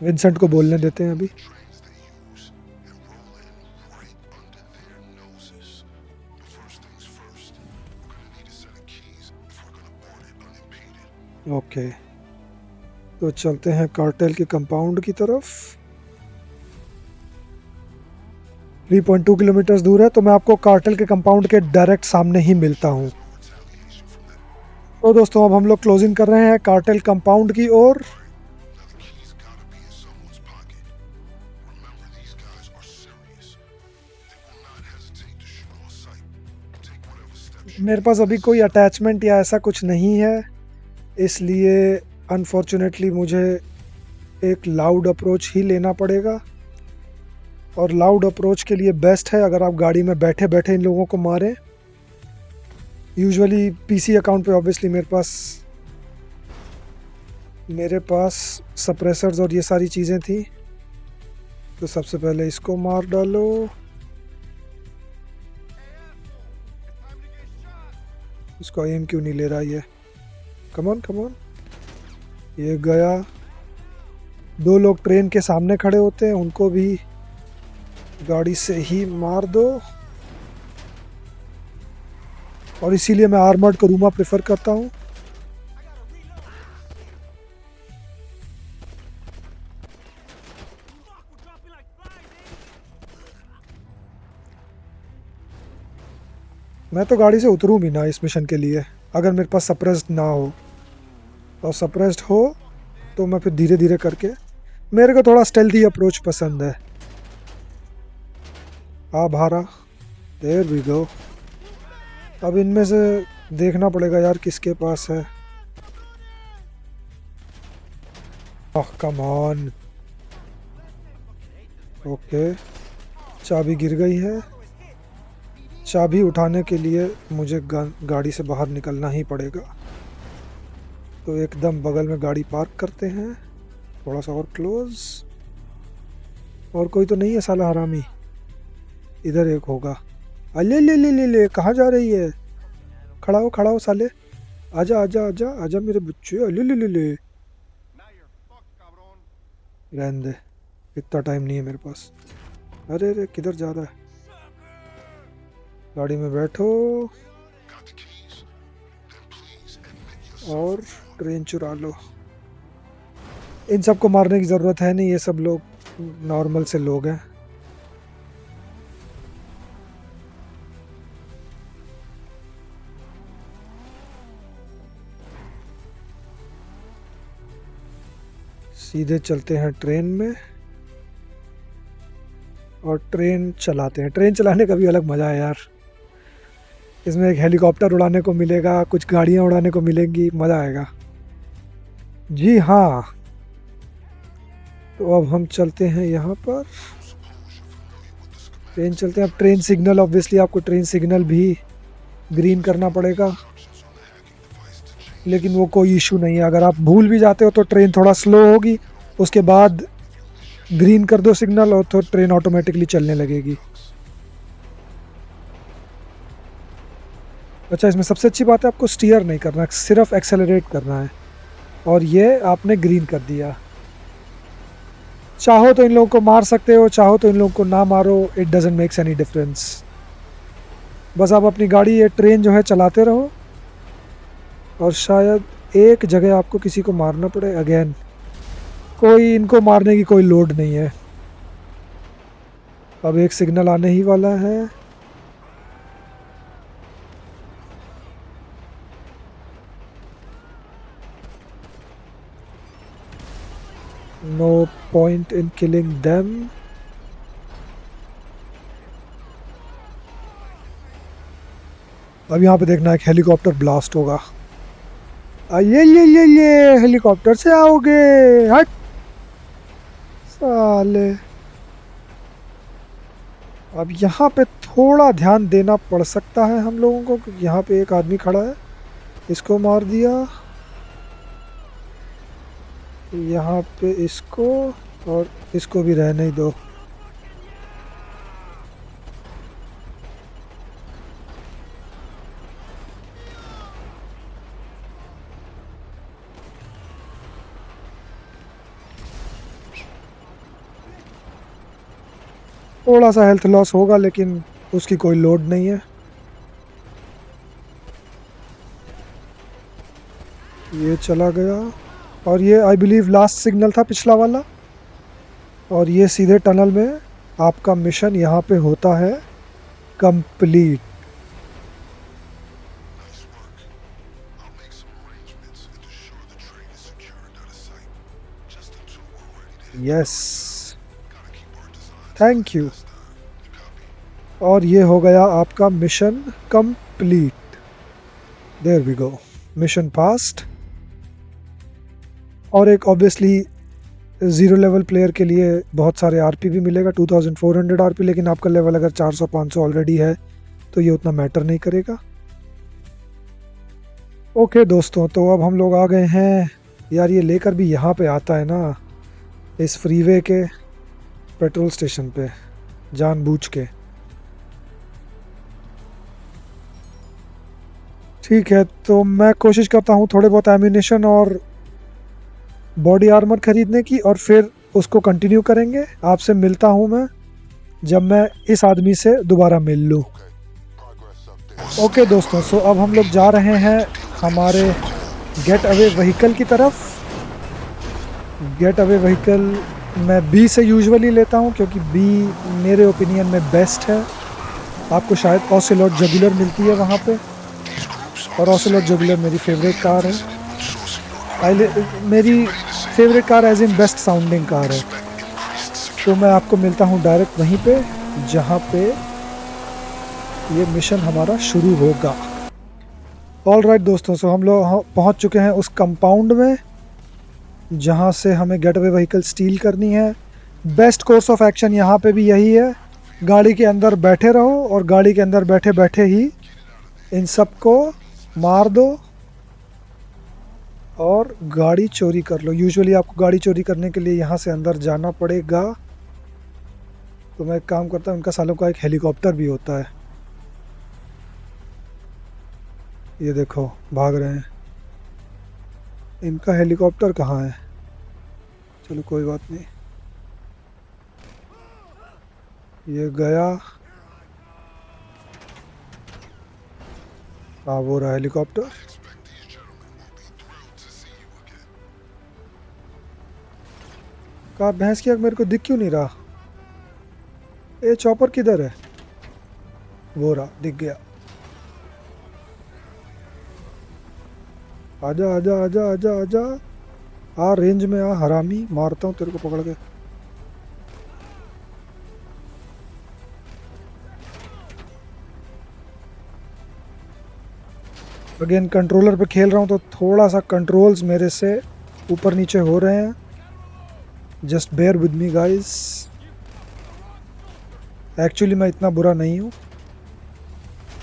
विंसेंट को बोलने देते हैं अभी। ओके, तो चलते हैं कार्टेल के कंपाउंड की तरफ। 3.2 किलोमीटर दूर है, तो मैं आपको कार्टेल के कंपाउंड के डायरेक्ट सामने ही मिलता हूँ। तो दोस्तों, अब हम लोग क्लोजिंग कर रहे हैं कार्टेल कंपाउंड की ओर। मेरे पास अभी कोई अटैचमेंट या ऐसा कुछ नहीं है, इसलिए अनफॉर्चुनेटली मुझे एक लाउड अप्रोच ही लेना पड़ेगा। और लाउड अप्रोच के लिए बेस्ट है अगर आप गाड़ी में बैठे बैठे इन लोगों को मारें। यूजुअली पीसी अकाउंट पे ऑब्वियसली मेरे पास सप्रेसर्स और ये सारी चीज़ें थी। तो सबसे पहले इसको मार डालो। इसको एम क्यों नहीं ले रहा ये? Come on. ये गया। 2 लोग ट्रेन के सामने खड़े होते हैं, उनको भी गाड़ी से ही मार दो। और इसीलिए मैं आर्मर्ड करूमा प्रेफर करता हूँ। मैं तो गाड़ी से उतरूँ भी ना इस मिशन के लिए, अगर मेरे पास सप्रेस्ड ना हो। और सप्रेस्ड हो तो मैं फिर धीरे धीरे करके, मेरे को थोड़ा स्टेल्थी अप्रोच पसंद है। भारा, देयर वी गो। अब इनमें से देखना पड़ेगा यार किसके पास है। ओह कम ऑन। ओके, चाबी गिर गई है। चाबी उठाने के लिए मुझे गाड़ी से बाहर निकलना ही पड़ेगा। तो एकदम बगल में गाड़ी पार्क करते हैं, थोड़ा सा और क्लोज। और कोई तो नहीं है साला हरामी? इधर एक होगा। अले ले ले ले ले, कहाँ जा रही है? खड़ा हो साले। आजा आजा आजा आजा मेरे बच्चे। अले ले ले ले। रहने दे, इतना टाइम नहीं है मेरे पास। अरे अरे किधर जा रहा है? गाड़ी में बैठो और ट्रेन चुरा लो। इन सबको मारने की ज़रूरत है नहीं, ये सब लोग नॉर्मल से लोग हैं। सीधे चलते हैं ट्रेन में और ट्रेन चलाते हैं। ट्रेन चलाने का भी अलग मज़ा है यार। इसमें एक हेलीकॉप्टर उड़ाने को मिलेगा, कुछ गाड़ियाँ उड़ाने को मिलेंगी, मज़ा आएगा। जी हाँ, तो अब हम चलते हैं यहाँ पर। ट्रेन चलते हैं। अब ट्रेन सिग्नल, ऑब्वियसली आपको ट्रेन सिग्नल भी ग्रीन करना पड़ेगा, लेकिन वो कोई इशू नहीं है। अगर आप भूल भी जाते हो तो ट्रेन थोड़ा स्लो होगी, उसके बाद ग्रीन कर दो सिग्नल और तो ट्रेन ऑटोमेटिकली चलने लगेगी। अच्छा, इसमें सबसे अच्छी बात है आपको स्टीयर नहीं करना है, सिर्फ एक्सेलरेट करना है। और ये आपने ग्रीन कर दिया। चाहो तो इन लोगों को मार सकते हो, चाहो तो इन लोगों को ना मारो, it doesn't makes any difference. बस आप अपनी गाड़ी, ये ट्रेन जो है चलाते रहो। और शायद एक जगह आपको किसी को मारना पड़े अगेन। कोई इनको मारने की कोई लोड नहीं है। अब एक सिग्नल आने ही वाला है। No point in killing them. अब यहाँ पे देखना, एक हेलीकॉप्टर ब्लास्ट होगा। ये हेलीकॉप्टर से आओगे? हट साले। अब यहाँ पे थोड़ा ध्यान देना पड़ सकता है हम लोगों को, क्योंकि यहाँ पे एक आदमी खड़ा है। इसको मार दिया, यहाँ पे इसको, और इसको भी रहने ही दो। थोड़ा सा हेल्थ लॉस होगा, लेकिन उसकी कोई लोड नहीं है। ये चला गया। और ये आई बिलीव लास्ट सिग्नल था, पिछला वाला। और ये सीधे टनल में आपका मिशन यहाँ पे होता है कंप्लीट। Yes, thank you. और ये हो गया आपका mission complete. There we go, mission passed. और एक ऑब्वियसली ज़ीरो लेवल प्लेयर के लिए बहुत सारे आरपी भी मिलेगा, 2400 आरपी। लेकिन आपका लेवल अगर 400-500 ऑलरेडी है तो ये उतना मैटर नहीं करेगा। ओके दोस्तों, तो अब हम लोग आ गए हैं। यार ये लेकर भी यहाँ पे आता है ना, इस फ्रीवे के पेट्रोल स्टेशन पे, जानबूझ के। ठीक है, तो मैं कोशिश करता हूँ थोड़े बहुत एम्यूनेशन और बॉडी आर्मर खरीदने की, और फिर उसको कंटिन्यू करेंगे। आपसे मिलता हूँ मैं जब मैं इस आदमी से दोबारा मिल लूँ। ओके दोस्तों, सो अब हम लोग जा रहे हैं हमारे गेट अवे व्हीकल की तरफ। गेट अवे व्हीकल मैं बी से यूजुअली लेता हूँ, क्योंकि बी मेरे ओपिनियन में बेस्ट है। आपको शायद ऑसेलोट जुगुलर मिलती है वहाँ पे, और ऑसेलोट जुगुलर मेरी फेवरेट कार है। मेरी favourite car as in best sounding car है। तो मैं आपको मिलता हूँ डायरेक्ट वहीं पे जहाँ पे ये मिशन हमारा शुरू होगा। ऑल राइट दोस्तों, सो हम लोग पहुंच चुके हैं उस कंपाउंड में जहां से हमें गेटवे व्हीकल स्टील करनी है। बेस्ट कोर्स ऑफ एक्शन यहाँ पे भी यही है, गाड़ी के अंदर बैठे रहो और गाड़ी के अंदर बैठे बैठे ही इन सबको मार दो और गाड़ी चोरी कर लो। यूजुअली आपको गाड़ी चोरी करने के लिए यहाँ से अंदर जाना पड़ेगा, तो मैं एक काम करता हूँ, इनका सालों का एक हेलीकॉप्टर भी होता है। ये देखो भाग रहे हैं, इनका हेलीकॉप्टर कहाँ है? चलो कोई बात नहीं, ये गया। हाँ वो रहा हेलीकॉप्टर। कहाँ भैंस की आग, मेरे को दिख क्यों नहीं रहा? ये चॉपर किधर है? वो रहा, दिख गया। आजा आजा आजा आजा आजा, आ रेंज में आ हरामी, मारता हूँ तेरे को पकड़ के। अगेन कंट्रोलर पे खेल रहा हूँ तो थोड़ा सा कंट्रोल्स मेरे से ऊपर नीचे हो रहे हैं, just bear with me guys. Actually मैं इतना बुरा नहीं हूँ,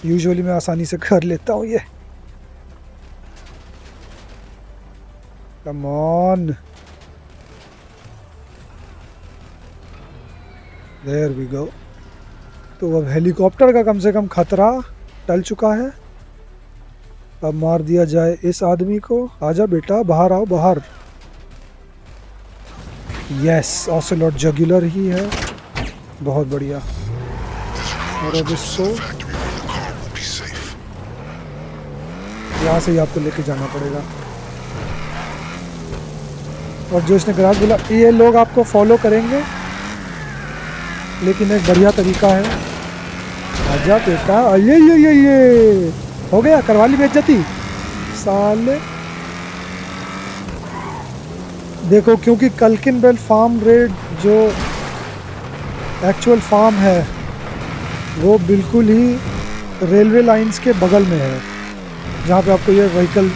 यूजुअली मैं आसानी से कर लेता हूँ ये। Come on, there we go. तो अब हेलीकॉप्टर का कम से कम खतरा टल चुका है। अब मार दिया जाए इस आदमी को। आजा बेटा, बाहर आओ बाहर। यस, ऑसेलॉट जगुलर ही है, बहुत बढ़िया। और अब इसको यहाँ से ही आपको लेके जाना पड़ेगा। और जो इसने ग्राहक बोला, ये लोग आपको फॉलो करेंगे, लेकिन एक बढ़िया तरीका है। आजा बेटा, ये हो गया, करवा ली बेइज्जती साले। देखो, क्योंकि कल्किन बेल फार्म रेड जो एक्चुअल फार्म है वो बिल्कुल ही रेलवे लाइंस के बगल में है, जहाँ पे आपको ये व्हीकल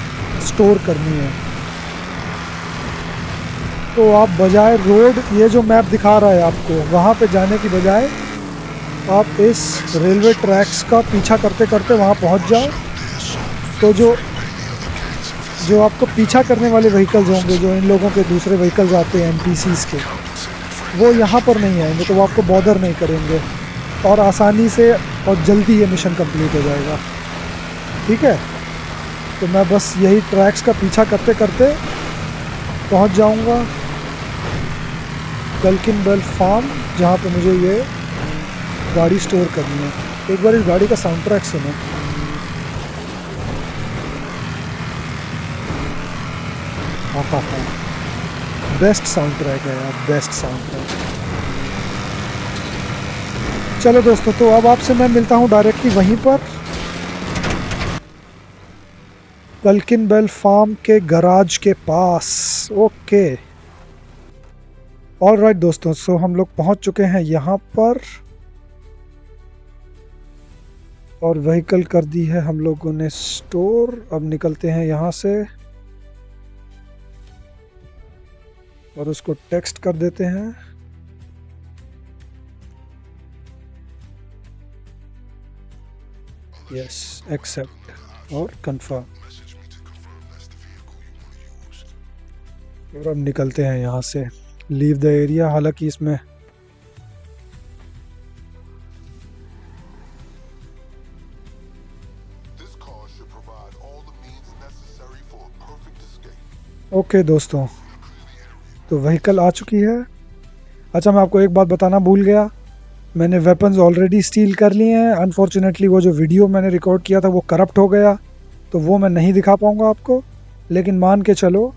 स्टोर करनी है। तो आप बजाय रोड, ये जो मैप दिखा रहा है आपको, वहाँ पे जाने की बजाय आप इस रेलवे ट्रैक्स का पीछा करते करते वहाँ पहुँच जाओ। तो जो आपको पीछा करने वाले व्हीकल्स होंगे, जो इन लोगों के दूसरे व्हीकल्स आते हैं एनपीसीज के, वो यहाँ पर नहीं आएंगे, तो वो आपको बॉदर नहीं करेंगे और आसानी से और जल्दी ये मिशन कंप्लीट हो जाएगा। ठीक है, तो मैं बस यही ट्रैक्स का पीछा करते करते पहुँच जाऊँगा कल्किन बेल फार्म, जहाँ पे मुझे ये गाड़ी स्टोर करनी है। एक बार इस गाड़ी का साउंड ट्रैक सुनो। हाँ, बेस्ट साउंड ट्रैक है यार, बेस्ट साउंड ट्रैक। चलो दोस्तों, तो अब आपसे मैं मिलता हूँ डायरेक्टली वहीं पर कल्किन बेल फार्म के गराज के पास। ओके, ऑल राइट दोस्तों, सो हम लोग पहुंच चुके हैं यहाँ पर और व्हीकल कर दी है हम लोगों ने स्टोर। अब निकलते हैं यहाँ से और उसको टेक्स्ट कर देते हैं। यस, एक्सेप्ट और कंफर्म। और अब निकलते हैं यहाँ से, लीव द एरिया। हालांकि इसमें ओके दोस्तों, तो व्हीकल आ चुकी है। अच्छा, मैं आपको एक बात बताना भूल गया, मैंने वेपन्स ऑलरेडी स्टील कर लिए हैं। अनफॉर्चुनेटली वो जो वीडियो मैंने रिकॉर्ड किया था वो करप्ट हो गया, तो वो मैं नहीं दिखा पाऊँगा आपको, लेकिन मान के चलो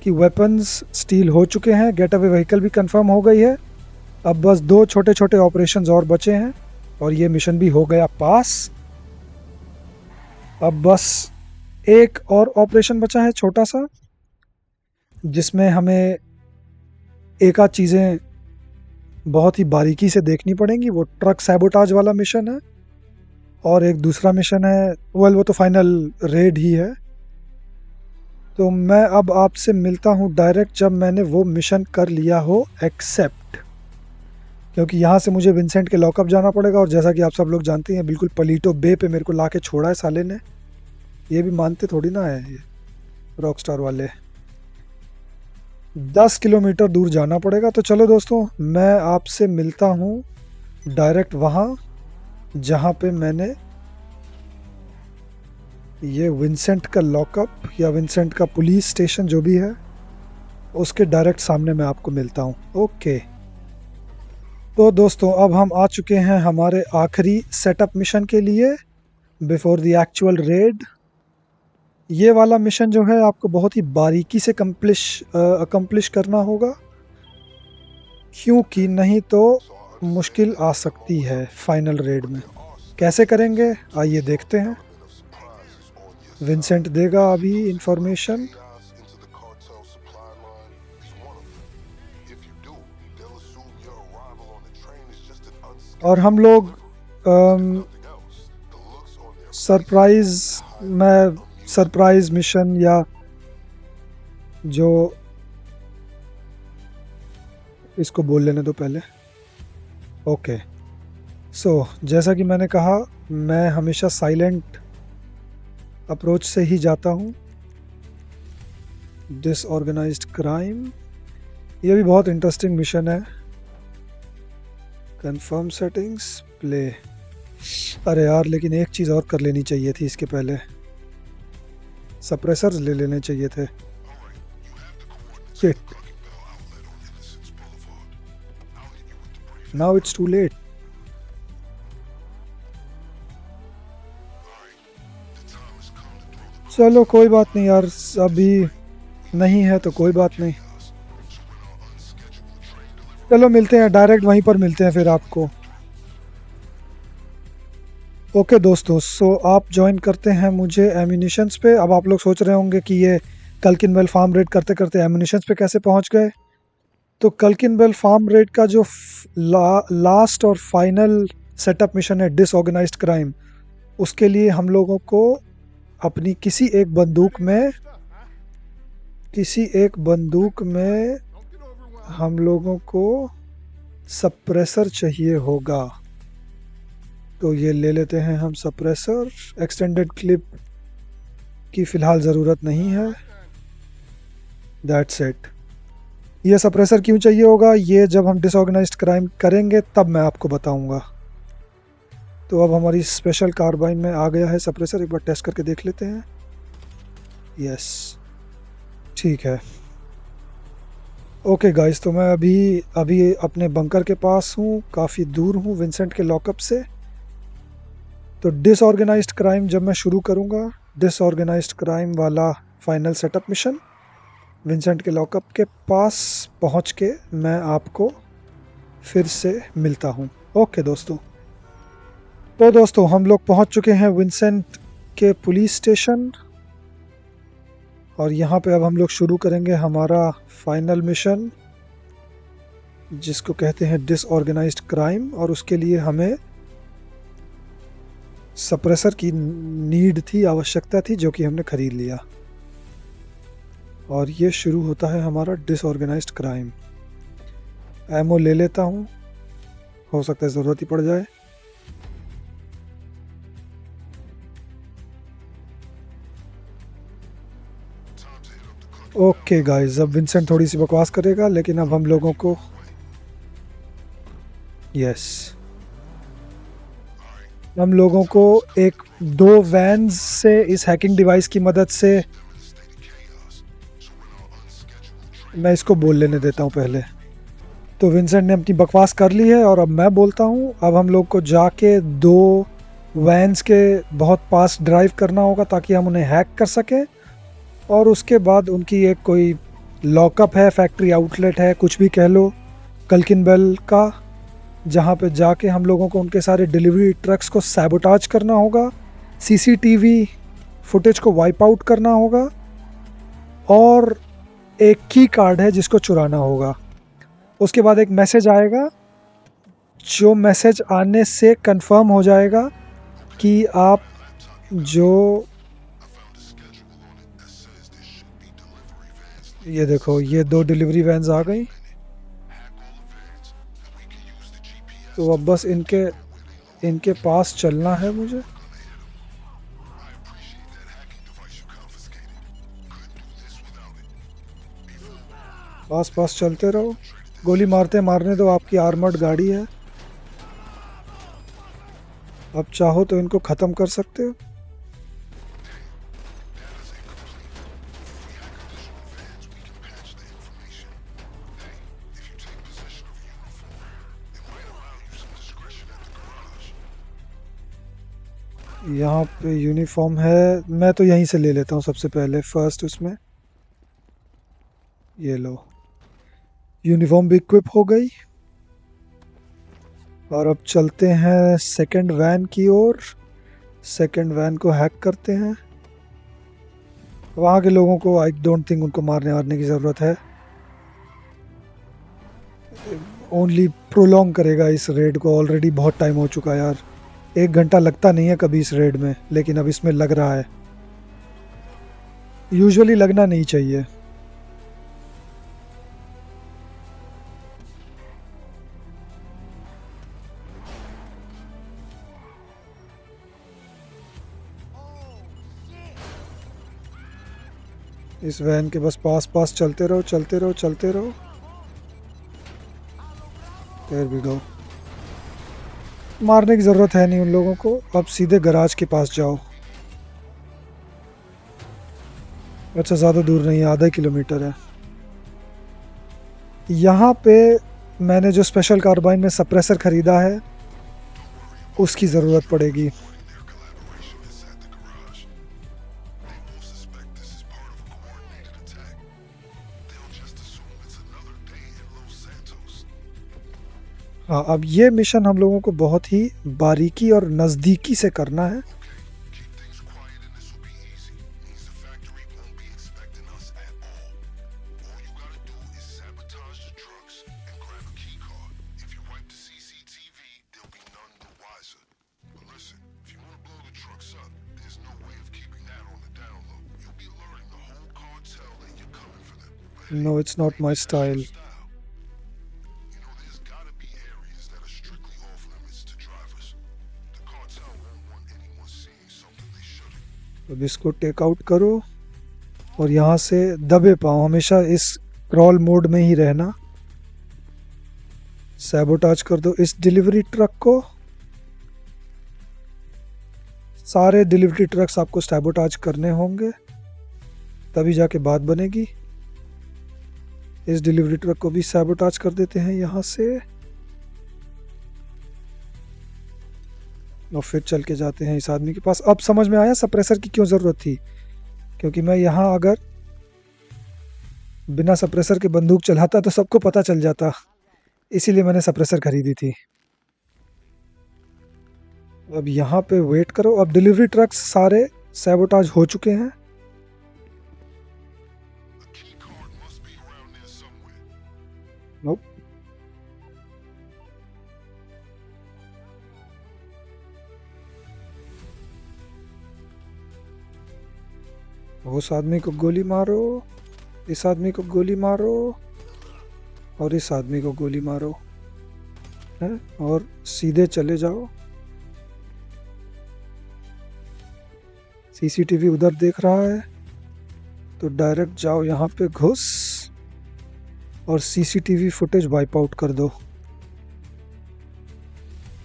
कि वेपन्स स्टील हो चुके हैं, गेट अवे व्हीकल भी कंफर्म हो गई है। अब बस 2 छोटे छोटे ऑपरेशंस और बचे हैं और ये मिशन भी हो गया पास। अब बस एक और ऑपरेशन बचा है छोटा सा, जिसमें हमें एक आध चीज़ें बहुत ही बारीकी से देखनी पड़ेंगी। वो ट्रक सैबोटाज वाला मिशन है और एक दूसरा मिशन है, वो तो फाइनल रेड ही है। तो मैं अब आपसे मिलता हूँ डायरेक्ट जब मैंने वो मिशन कर लिया हो एक्सेप्ट, क्योंकि यहाँ से मुझे विंसेंट के लॉकअप जाना पड़ेगा। और जैसा कि आप सब लोग जानते हैं, बिल्कुल पलीटो बे पे मेरे को ला के छोड़ा है साले ने। ये भी मानते थोड़ी ना है ये रॉकस्टार वाले। 10 किलोमीटर दूर जाना पड़ेगा। तो चलो दोस्तों, मैं आपसे मिलता हूँ डायरेक्ट वहाँ जहाँ पे मैंने ये विंसेंट का लॉकअप या विंसेंट का पुलिस स्टेशन जो भी है, उसके डायरेक्ट सामने मैं आपको मिलता हूँ। ओके, तो दोस्तों अब हम आ चुके हैं हमारे आखिरी सेटअप मिशन के लिए बिफोर द एक्चुअल रेड। ये वाला मिशन जो है आपको बहुत ही बारीकी से अकम्प्लिश करना होगा, क्योंकि नहीं तो मुश्किल आ सकती है फाइनल रेड में। कैसे करेंगे आइए देखते हैं। विंसेंट देगा अभी इंफॉर्मेशन। और हम लोग सरप्राइज मिशन या जो, इसको बोल लेने दो पहले। ओके, सो जैसा कि मैंने कहा, मैं हमेशा साइलेंट अप्रोच से ही जाता हूँ। डिसऑर्गेनाइज्ड क्राइम, ये भी बहुत इंटरेस्टिंग मिशन है। Confirm settings, play. अरे यार, लेकिन एक चीज़ और कर लेनी चाहिए थी इसके पहले, सप्रेसर्स ले लेने चाहिए थे। Shit, now it's too late. चलो कोई बात नहीं यार, अभी नहीं है तो कोई बात नहीं। चलो मिलते हैं डायरेक्ट, वहीं पर मिलते हैं फिर आपको। ओके दोस्तों, सो आप ज्वाइन करते हैं मुझे एम्यूनिशंस पे। अब आप लोग सोच रहे होंगे कि ये कल्किनवेल फार्म रेड करते करते एम्यूनिशंस पे कैसे पहुंच गए। तो कल्किनवेल फार्म रेड का जो लास्ट और फाइनल सेटअप मिशन है डिसऑर्गेनाइज्ड क्राइम, उसके लिए हम लोगों को अपनी किसी एक बंदूक में हम लोगों को सप्रेसर चाहिए होगा। तो ये ले लेते हैं हम सप्रेसर। एक्सटेंडेड क्लिप की फ़िलहाल ज़रूरत नहीं है। That's it. ये सप्रेसर क्यों चाहिए होगा, ये जब हम डिसऑर्गेनाइज्ड क्राइम करेंगे तब मैं आपको बताऊंगा। तो अब हमारी स्पेशल कार्बाइन में आ गया है सप्रेसर, एक बार टेस्ट करके देख लेते हैं। यस, ठीक है। ओके गाइस, तो मैं अभी अपने बंकर के पास हूँ, काफ़ी दूर हूँ विंसेंट के लॉकअप से। तो डिसऑर्गेनाइज्ड क्राइम जब मैं शुरू करूँगा, डिसऑर्गेनाइज्ड क्राइम वाला फाइनल सेटअप मिशन, विंसेंट के लॉकअप के पास पहुँच के मैं आपको फिर से मिलता हूँ। ओके दोस्तों, तो दोस्तों हम लोग पहुँच चुके हैं विंसेंट के पुलिस स्टेशन, और यहाँ पे अब हम लोग शुरू करेंगे हमारा फाइनल मिशन, जिसको कहते हैं डिसऑर्गेनाइज्ड क्राइम। और उसके लिए हमें सप्रेसर की नीड थी, आवश्यकता थी, जो कि हमने खरीद लिया। और ये शुरू होता है हमारा डिसऑर्गेनाइज्ड क्राइम। एमओ ले लेता हूँ, हो सकता है ज़रूरत ही पड़ जाए। ओके गाइस, अब विंसेंट थोड़ी सी बकवास करेगा, लेकिन अब हम लोगों को हम लोगों को एक 2 वैन्स से इस हैकिंग डिवाइस की मदद से, मैं इसको बोल लेने देता हूँ पहले। तो विंसेंट ने अपनी बकवास कर ली है और अब मैं बोलता हूँ। अब हम लोग को जाके 2 वैन्स के बहुत पास ड्राइव करना होगा ताकि हम उन्हें हैक कर सकें, और उसके बाद उनकी एक कोई लॉकअप है, फैक्ट्री आउटलेट है, कुछ भी कह लो, कल्किनवेल का, जहाँ पे जाके हम लोगों को उनके सारे डिलीवरी ट्रक्स को सैबोटाज करना होगा, सीसीटीवी फुटेज को वाइप आउट करना होगा, और एक की कार्ड है जिसको चुराना होगा। उसके बाद एक मैसेज आएगा, जो मैसेज आने से कंफर्म हो जाएगा कि आप जो ये देखो, ये 2 डिलीवरी वैन्स आ गई। तो अब बस इनके इनके पास चलना है मुझे। पास पास चलते रहो, गोली मारने दो, आपकी आर्मर्ड गाड़ी है। अब चाहो तो इनको ख़त्म कर सकते हो। यहाँ पे यूनिफॉर्म है, मैं तो यहीं से ले लेता हूँ सबसे पहले फर्स्ट उसमें। ये लो, यूनिफॉर्म भी इक्विप हो गई। और अब चलते हैं सेकंड वैन की ओर। सेकंड वैन को हैक करते हैं। वहाँ के लोगों को आई डोंट थिंक उनको मारने की ज़रूरत है। ओनली प्रोलॉन्ग करेगा इस रेड को। ऑलरेडी बहुत टाइम हो चुका है यार, 1 घंटा लगता नहीं है कभी इस रेड में, लेकिन अब इसमें लग रहा है। यूजुअली लगना नहीं चाहिए। इस वैन के बस पास पास चलते रहो, चलते रहो, चलते रहो। There we go. मारने की ज़रूरत है नहीं उन लोगों को। अब सीधे गैराज के पास जाओ। अच्छा, ज़्यादा दूर नहीं है, आधा किलोमीटर है। यहाँ पे मैंने जो स्पेशल कार्बाइन में सप्रेसर ख़रीदा है उसकी ज़रूरत पड़ेगी। हाँ, अब ये मिशन हम लोगों को बहुत ही बारीकी और नज़दीकी से करना है। No, it's not my style. अब इसको टेक आउट करो और यहाँ से दबे पाओ, हमेशा इस क्रॉल मोड में ही रहना। सैबोटाज कर दो इस डिलीवरी ट्रक को। सारे डिलीवरी ट्रक्स आपको सैबोटाज करने होंगे, तभी जाके बात बनेगी। इस डिलीवरी ट्रक को भी सैबोटाज कर देते हैं यहाँ से, और फिर चल के जाते हैं इस आदमी के पास। अब समझ में आया सप्रेसर की क्यों ज़रूरत थी, क्योंकि मैं यहाँ अगर बिना सप्रेसर के बंदूक चलाता तो सबको पता चल जाता, इसीलिए मैंने सप्रेसर खरीदी थी। अब यहाँ पे वेट करो। अब डिलीवरी ट्रक्स सारे सैबोटाज हो चुके हैं। नोप। उस आदमी को गोली मारो, इस आदमी को गोली मारो, और इस आदमी को गोली मारो है, और सीधे चले जाओ। सीसीटीवी उधर देख रहा है तो डायरेक्ट जाओ यहाँ पे घुस और सीसीटीवी फुटेज वाइप आउट कर दो,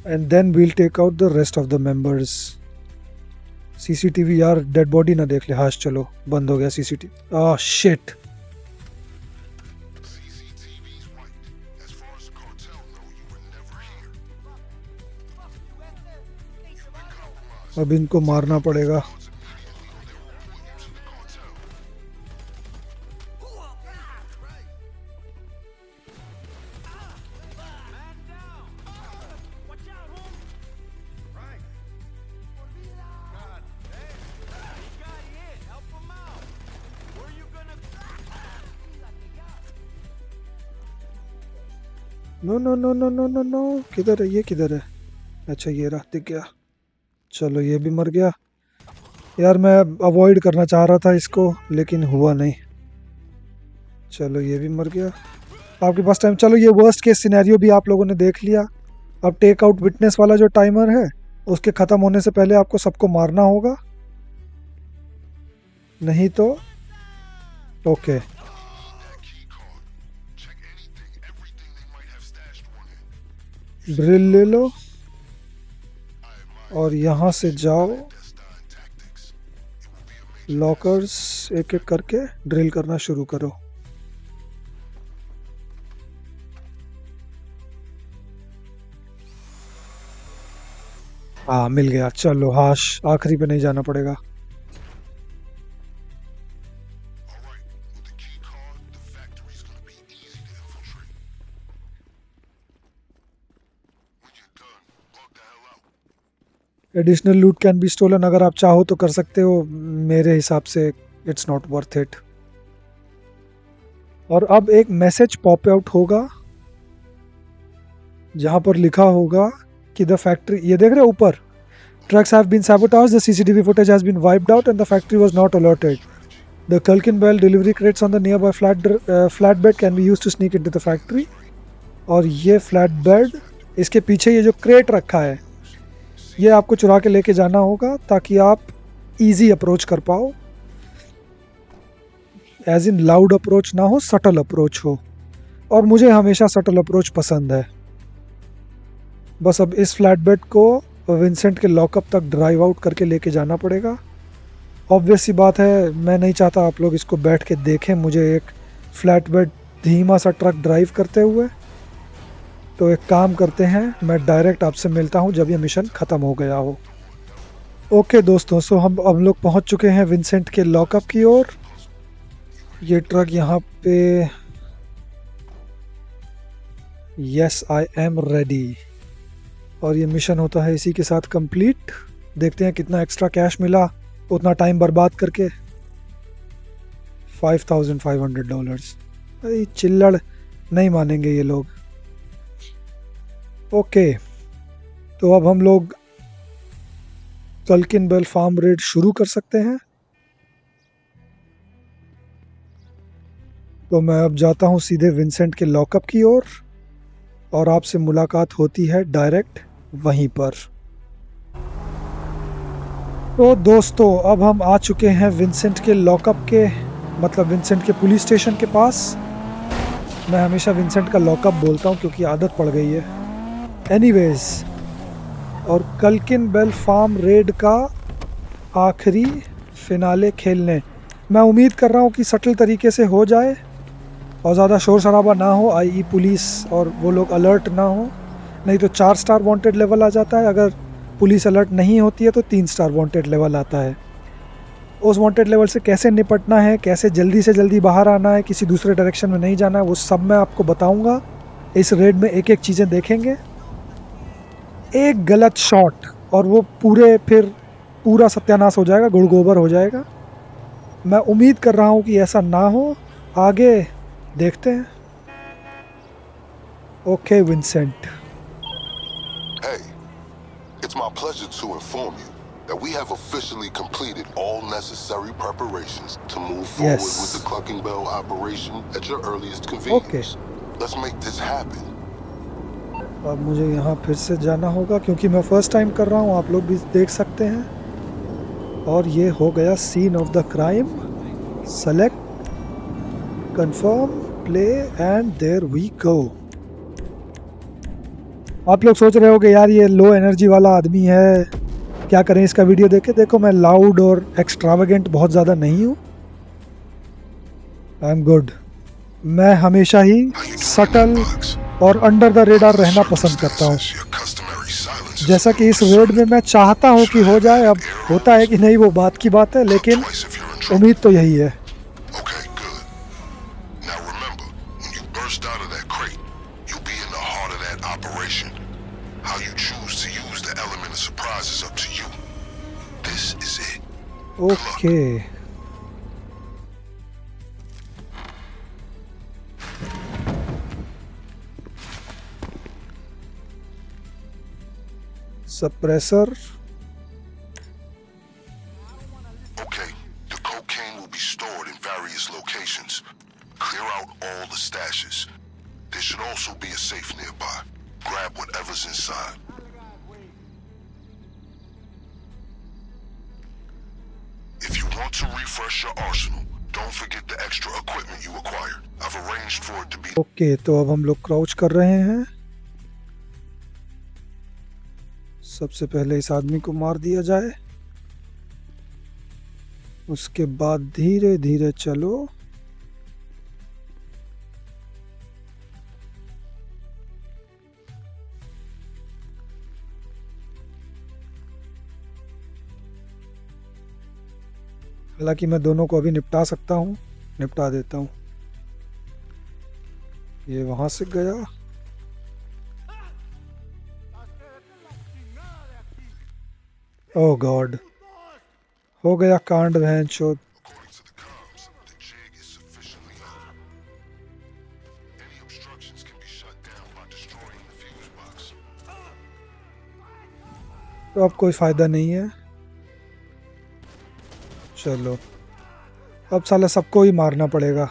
and then we'll take out the rest of the members. CCTV यार डेड बॉडी ना देख ले। हाश, चलो बंद हो गया सीसीटीवी। आह शिट। अब इनको मारना पड़ेगा। No no no no no no no, किधर है ये, किधर है? अच्छा ये रहा, दिख गया। चलो ये भी मर गया। यार मैं अवॉइड करना चाह रहा था इसको, लेकिन हुआ नहीं। चलो ये भी मर गया। आपके पास टाइम, चलो ये वर्स्ट केस सिनेरियो भी आप लोगों ने देख लिया। अब टेक आउट विटनेस वाला जो टाइमर है, उसके ख़त्म होने से पहले आपको सबको मारना होगा, नहीं तो ओके। ड्रिल ले लो और यहाँ से जाओ, लॉकर्स एक एक करके ड्रिल करना शुरू करो। हाँ मिल गया। चलो हाश, आखिरी पे नहीं जाना पड़ेगा। एडिशनल लूट कैन बी स्टोलन, अगर आप चाहो तो कर सकते हो, मेरे हिसाब से इट्स नॉट वर्थ इट। और अब एक मैसेज पॉप आउट होगा जहां पर लिखा होगा कि द फैक्ट्री, ये देख रहे हो ऊपर, trucks have been sabotaged, the CCTV footage has been wiped out and the factory was not alerted. The Culkin Bell delivery crates on the nearby flatbed can be used to sneak into the factory. और ये फ्लैटबेड, इसके पीछे ये जो क्रेट रखा है, ये आपको चुरा के लेके जाना होगा ताकि आप इजी अप्रोच कर पाओ। एज इन लाउड अप्रोच ना हो, सटल अप्रोच हो, और मुझे हमेशा सटल अप्रोच पसंद है। बस अब इस फ्लैटबेड को विंसेंट के लॉकअप तक ड्राइव आउट करके लेके जाना पड़ेगा। ऑब्वियस सी बात है, मैं नहीं चाहता आप लोग इसको बैठ के देखें मुझे एक फ्लैटबेड धीमा सा ट्रक ड्राइव करते हुए। तो एक काम करते हैं, मैं डायरेक्ट आपसे मिलता हूं जब ये मिशन ख़त्म हो गया हो। ओके दोस्तों, सो हम लोग पहुंच चुके हैं विंसेंट के लॉकअप की ओर। ये ट्रक यहाँ पे, यस आई एम रेडी। और ये मिशन होता है इसी के साथ कंप्लीट। देखते हैं कितना एक्स्ट्रा कैश मिला उतना टाइम बर्बाद करके। $5,500। अरे चिल्लड़ नहीं मानेंगे ये लोग। ओके, तो अब हम लोग कल्किन बेल फार्म रेड शुरू कर सकते हैं। तो मैं अब जाता हूँ सीधे विंसेंट के लॉकअप की ओर, और आपसे मुलाकात होती है डायरेक्ट वहीं पर। तो दोस्तों, अब हम आ चुके हैं विंसेंट के लॉकअप के, मतलब विंसेंट के पुलिस स्टेशन के पास। मैं हमेशा विंसेंट का लॉकअप बोलता हूँ क्योंकि आदत पड़ गई है। एनीवेज, और कल्किन बेल फार्म रेड का आखिरी फिनाले खेलने, मैं उम्मीद कर रहा हूँ कि सटल तरीके से हो जाए और ज़्यादा शोर शराबा ना हो, आई पुलिस और वो लोग अलर्ट ना हो। नहीं तो 4 स्टार वांटेड लेवल आ जाता है, अगर पुलिस अलर्ट नहीं होती है तो 3 स्टार वांटेड लेवल आता है। उस वांटेड लेवल से कैसे निपटना है, कैसे जल्दी से जल्दी बाहर आना है, किसी दूसरे डायरेक्शन में नहीं जाना है, वो सब मैं आपको बताऊंगा। इस रेड में एक एक चीज़ें देखेंगे। एक गलत शॉट और वो पूरा सत्यानाश हो जाएगा, गुड़ गोबर हो जाएगा। मैं उम्मीद कर रहा हूँ कि ऐसा ना हो। आगे देखते हैं। Okay Vincent. Hey, it's my pleasure to inform you that we have officially completed all necessary preparations to move forward with the Clucking Bell operation at your earliest convenience. Let's make this happen. अब मुझे यहाँ फिर से जाना होगा क्योंकि मैं फर्स्ट टाइम कर रहा हूँ, आप लोग भी देख सकते हैं। और ये हो गया scene of the crime. Select, confirm, play and there we go. आप लोग सोच रहे होगे यार ये लो एनर्जी वाला आदमी है, क्या करें इसका वीडियो देखे। देखो मैं लाउड और एक्स्ट्रावेगेंट बहुत ज़्यादा नहीं हूँ। I am good. मैं हमेशा ही सटल और अंडर द रेडार रहना पसंद करता हूँ। जैसा कि इस रेड में मैं चाहता हूँ कि हो जाए, अब होता है कि नहीं वो बात की बात है, लेकिन उम्मीद तो यही है। Okay, suppressor should also be a safe nearby. Grab whatever's inside. If you want to refresh your arsenal, don't forget the extra equipment you acquired. I've arranged for it to be. Okay, तो अब हम लोग क्राउच कर रहे हैं। सबसे पहले इस आदमी को मार दिया जाए, उसके बाद धीरे धीरे चलो। हालांकि मैं दोनों को अभी निपटा सकता हूँ, निपटा देता हूँ। ये वहां से गया। ओह गॉड, हो गया कांड भैंचोद। According to the comms, the jig is sufficiently up. Any obstructions can be shut down by destroying the fuse box. तो अब कोई फायदा नहीं है। चलो, अब साला सबको ही मारना पड़ेगा।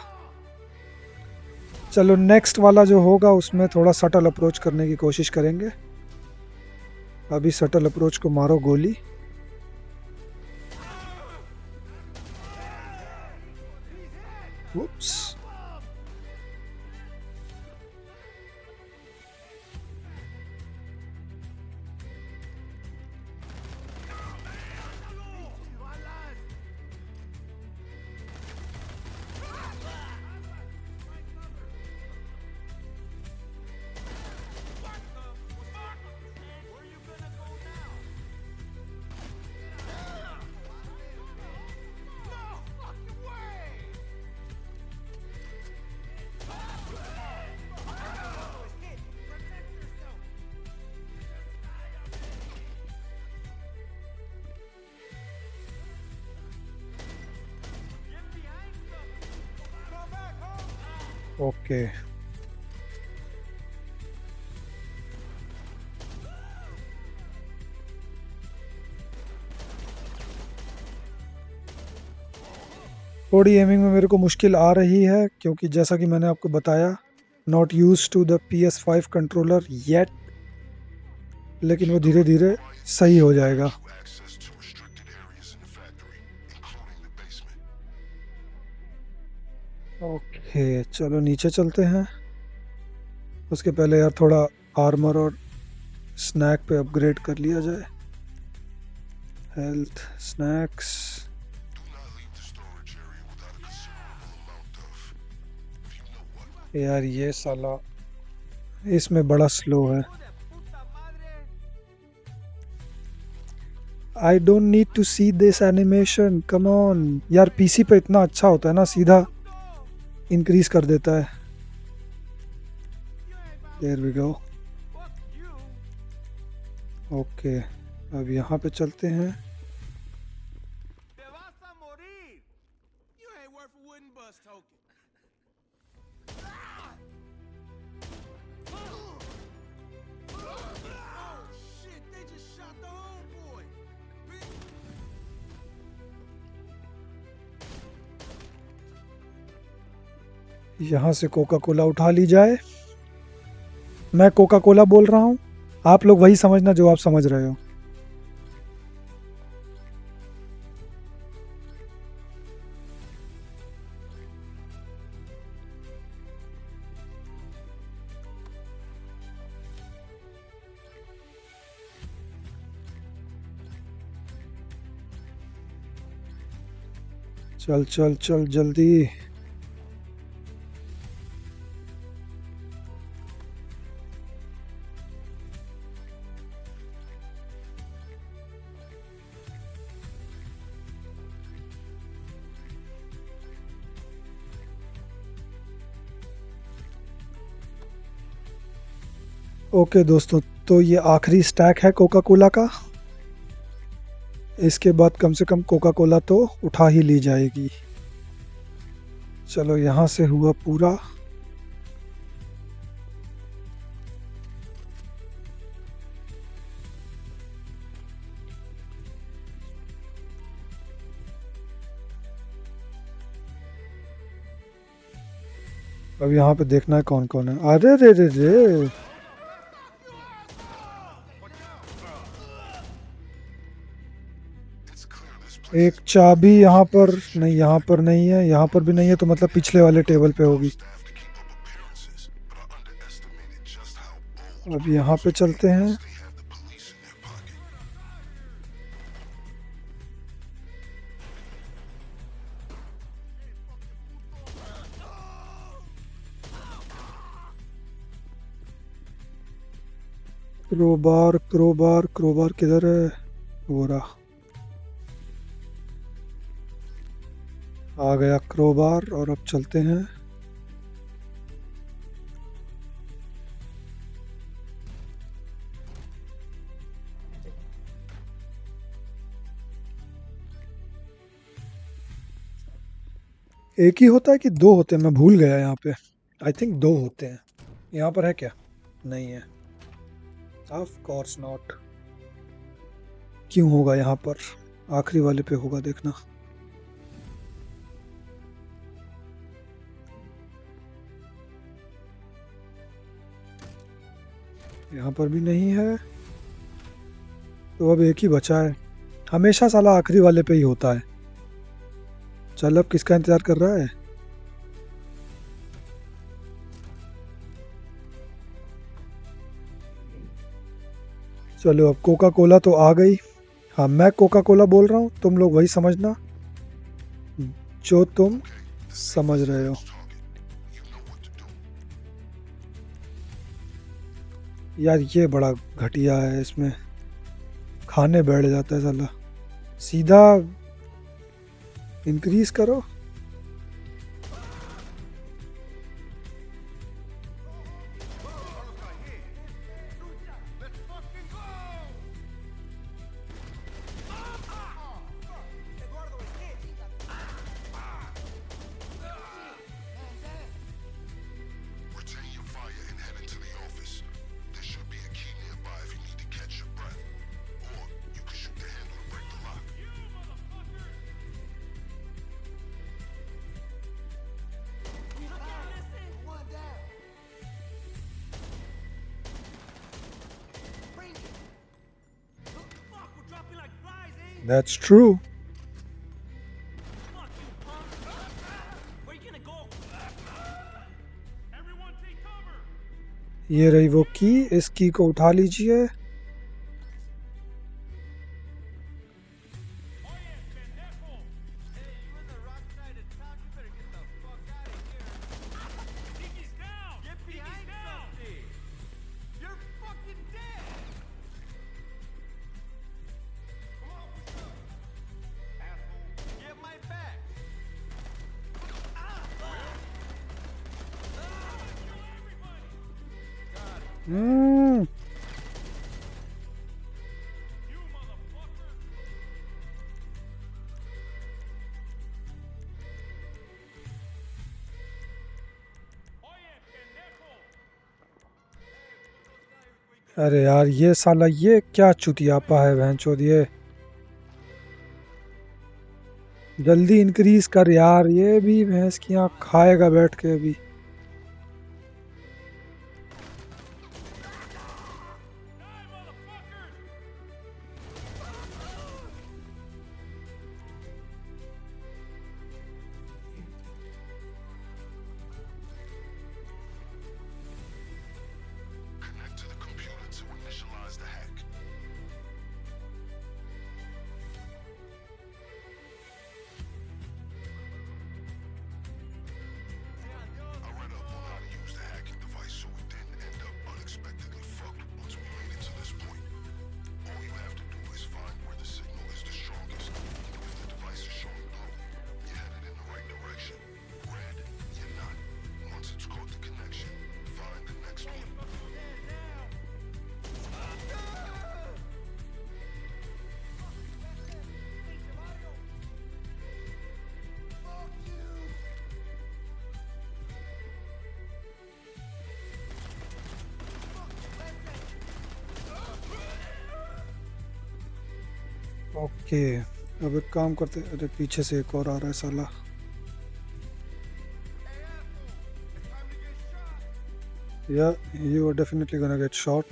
चलो, नेक्स्ट वाला जो होगा उसमें थोड़ा सटल अप्रोच करने की कोशिश करेंगे। अभी सटल अप्रोच को मारो गोली। Whoops. ओके, थोड़ी एमिंग में मेरे को मुश्किल आ रही है, क्योंकि जैसा कि मैंने आपको बताया, not used to the PS5 controller yet, लेकिन वो धीरे धीरे सही हो जाएगा। Access to restricted areas in the factory, including the basement. Okay, चलो नीचे चलते हैं। उसके पहले यार थोड़ा आर्मर और स्नैक पे अपग्रेड कर लिया जाए। Health, snacks. Do not leave the storage area without a considerable amount of, if you know what. यार ये साला इसमें बड़ा स्लो है। I don't need to see this animation, come on यार। पीसी पे इतना अच्छा होता है ना, सीधा इंक्रीज कर देता है। There we go. ओके, अब यहाँ पे चलते हैं। यहाँ से कोका कोला उठा ली जाए। मैं कोका कोला बोल रहा हूँ, आप लोग वही समझना जो आप समझ रहे हो। चल चल चल जल्दी। ओके दोस्तों, तो ये आखिरी स्टैक है कोका कोला का। इसके बाद कम से कम कोका कोला तो उठा ही ली जाएगी। चलो, यहाँ से हुआ पूरा। अब यहाँ पे देखना है कौन कौन है। अरे रे रे रे, एक चाबी यहाँ पर नहीं, यहाँ पर नहीं है, यहाँ पर भी नहीं है, तो मतलब पिछले वाले टेबल पे होगी। अब यहाँ पे चलते हैं। क्रोबार क्रोबार क्रोबार किधर है? वो रहा, आ गया क्रोबार। और अब चलते हैं। एक ही होता है कि दो होते हैं? मैं भूल गया यहाँ पे। आई थिंक दो होते हैं। यहाँ पर है क्या? नहीं है। Of course not. क्यों होगा यहाँ पर? आखिरी वाले पे होगा, देखना। यहाँ पर भी नहीं है, तो अब एक ही बचा है। हमेशा साला आखिरी वाले पे ही होता है। चल, अब किसका इंतजार कर रहा है? चलो, अब कोका कोला तो आ गई। हाँ, मैं कोका कोला बोल रहा हूँ, तुम लोग वही समझना जो तुम समझ रहे हो। यार ये बड़ा घटिया है, इसमें खाने बैठ जाता है साला। सीधा इंक्रीज करो। Retain your fire and head into the office. There should be a key nearby if you need to catch your breath. Or you can shoot the handle to break the lock. That's true. ये रही वो की, इस की को उठा लीजिए। हम्म, अरे यार ये साला, ये क्या चुतियापा है भैंचोद। ये जल्दी इंक्रीज कर यार, ये भी भैंस की आँख खाएगा बैठ के अभी। Connect to the computer to initialize the hack. I read up on how to use the hacking device so we didn't end up unexpectedly fucked once we made it to this point. All you have to do is find where the signal is the strongest. If the device is showing blue, you're headed in the right direction. Red, you're not. Once it's caught the connection, find the next one. Okay, अब एक काम करते। अरे पीछे से एक और आ रहा है साला। Yeah, you are definitely gonna get shot.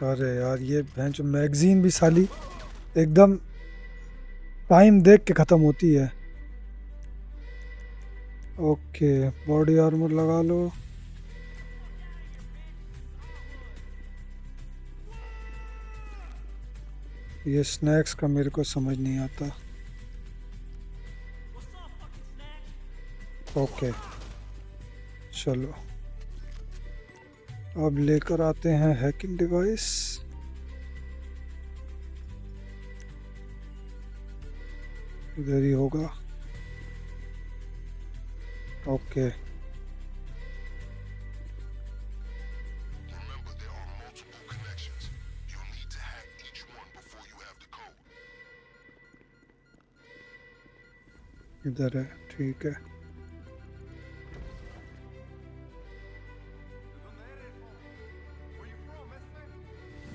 अरे यार ये भैंस मैगजीन भी साली एकदम टाइम देख के ख़त्म होती है। ओके, बॉडी आर्मर लगा लो। ये स्नैक्स का मेरे को समझ नहीं आता। ओके चलो, अब लेकर आते हैं हैकिंग डिवाइस। इधर ही होगा। Okay Remember, there are multiple connections. You'll need to hack each one before you have the code. इधर है, ठीक है।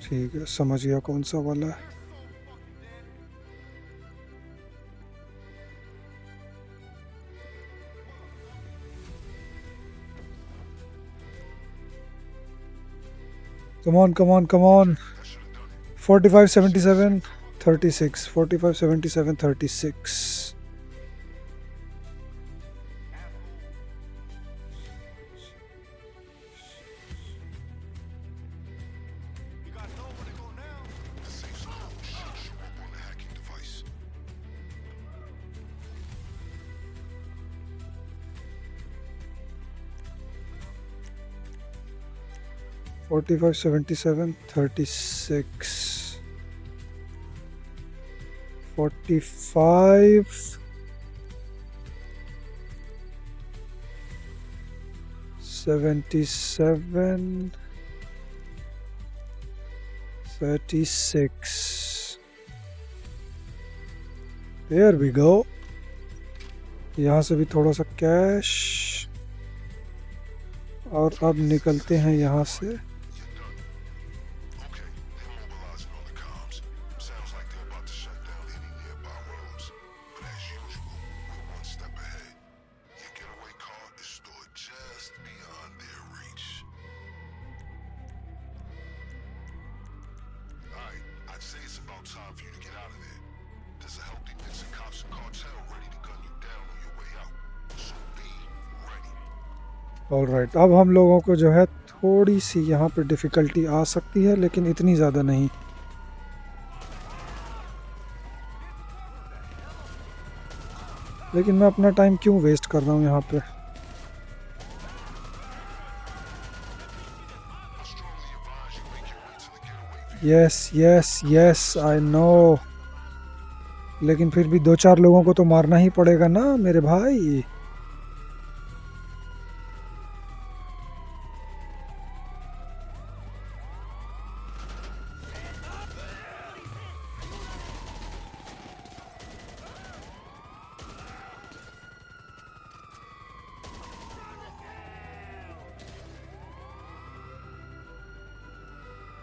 ठीक है, समझ गया कौन सा वाला है। Come on, come on, come on. 45, 77, 36. 45, 77, 36. The safe zone should show up on the hacking device. 45, 77, 36. 45, 77, 36. There we go. यहाँ से भी थोड़ा सा कैश, और अब निकलते हैं यहाँ से। Okay, they're mobilizing on the comms. Sounds like they're about to shut down any nearby roads. But as usual, we're one step ahead. Your getaway car is stored just beyond their reach. Alright, I'd say it's about time for you to get out of there. There's a healthy mix of cops and cartel ready to gun you down on your way out. So be ready. Alright, अब हम लोगों को जो है थोड़ी सी यहाँ पे डिफ़िकल्टी आ सकती है, लेकिन इतनी ज़्यादा नहीं। लेकिन मैं अपना टाइम क्यों वेस्ट कर रहा हूँ यहाँ पे। I strongly advise you make your way to the getaway vehicle. Yes yes yes I know, लेकिन फिर भी दो चार लोगों को तो मारना ही पड़ेगा ना मेरे भाई।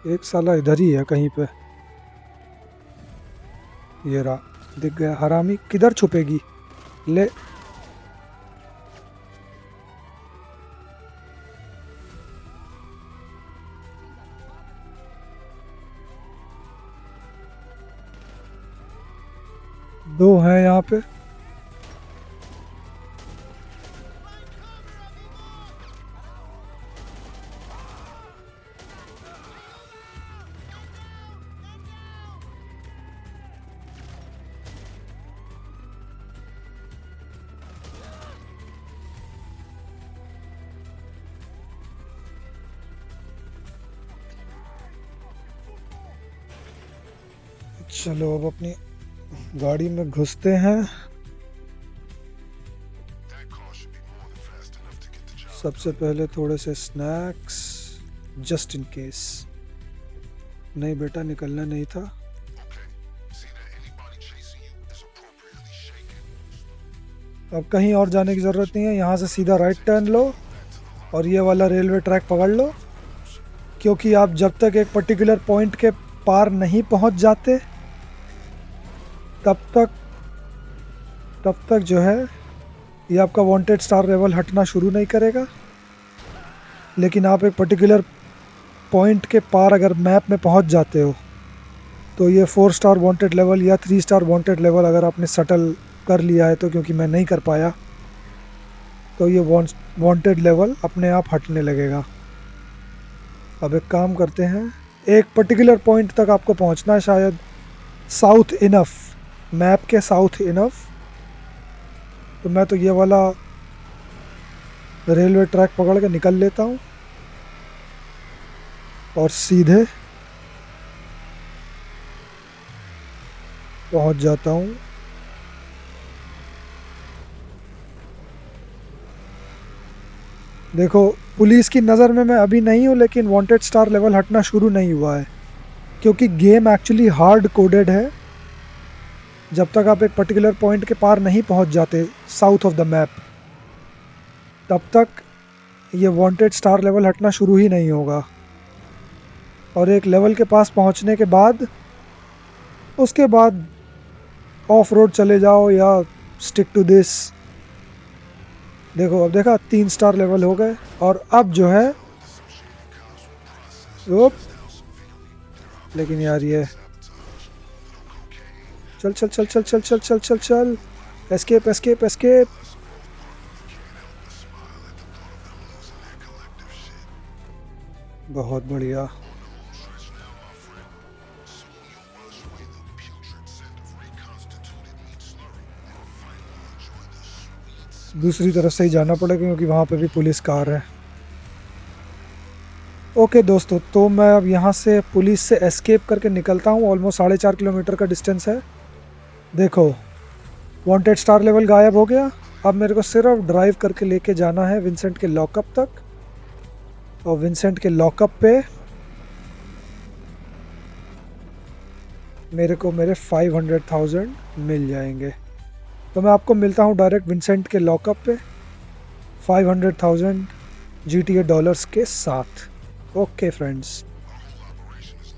एक साला इधर ही है कहीं पे। ये रहा, दिख गया। हरामी किधर छुपेगी, ले। दो हैं यहाँ पे। चलो अब अपनी गाड़ी में घुसते हैं। That car should be more than fast enough to get the job. सबसे पहले थोड़े से स्नैक्स, जस्ट इन केस। नहीं बेटा, निकलना नहीं था। Okay. See that anybody chasing you is appropriately shaken. अब कहीं और जाने की ज़रूरत नहीं है, यहाँ से सीधा राइट टर्न लो और ये वाला रेलवे ट्रैक पकड़ लो, क्योंकि आप जब तक एक पर्टिकुलर पॉइंट के पार नहीं पहुंच जाते तब तक जो है ये आपका वांटेड स्टार लेवल हटना शुरू नहीं करेगा। लेकिन आप एक पर्टिकुलर पॉइंट के पार अगर मैप में पहुंच जाते हो तो ये 4 स्टार वांटेड लेवल या 3 स्टार वांटेड लेवल अगर आपने सटल कर लिया है तो, क्योंकि मैं नहीं कर पाया, तो ये वांटेड लेवल अपने आप हटने लगेगा। अब एक काम करते हैं, एक पर्टिकुलर पॉइंट तक आपको पहुंचना है, शायद साउथ इनफ, मैप के साउथ इनफ। तो मैं तो ये वाला रेलवे ट्रैक पकड़ के निकल लेता हूँ और सीधे पहुंच जाता हूँ। देखो पुलिस की नज़र में मैं अभी नहीं हूँ, लेकिन वांटेड स्टार लेवल हटना शुरू नहीं हुआ है क्योंकि गेम एक्चुअली हार्ड कोडेड है। जब तक आप एक पर्टिकुलर पॉइंट के पार नहीं पहुंच जाते साउथ ऑफ द मैप, तब तक ये वांटेड स्टार लेवल हटना शुरू ही नहीं होगा। और एक लेवल के पास पहुंचने के बाद उसके बाद ऑफ रोड चले जाओ या स्टिक टू दिस। देखो अब देखा 3 स्टार लेवल हो गए और अब जो है लेकिन यार ये चल चल चल चल चल चल चल चल चल एस्केप एस्केप एस्केप। बहुत बढ़िया। दूसरी तरफ से ही जाना पड़ेगा क्योंकि वहाँ पे भी पुलिस कार है। ओके दोस्तों, तो मैं अब यहाँ से पुलिस से एस्केप करके निकलता हूँ। ऑलमोस्ट 4.5 किलोमीटर का डिस्टेंस है। देखो वांटेड स्टार लेवल गायब हो गया। अब मेरे को सिर्फ ड्राइव करके लेके जाना है विंसेंट के लॉकअप तक, और विंसेंट के लॉकअप पे मेरे को मेरे 500,000 मिल जाएंगे। तो मैं आपको मिलता हूँ डायरेक्ट विंसेंट के लॉकअप पे 500,000 GTA डॉलर्स के साथ। ओके फ्रेंड्स,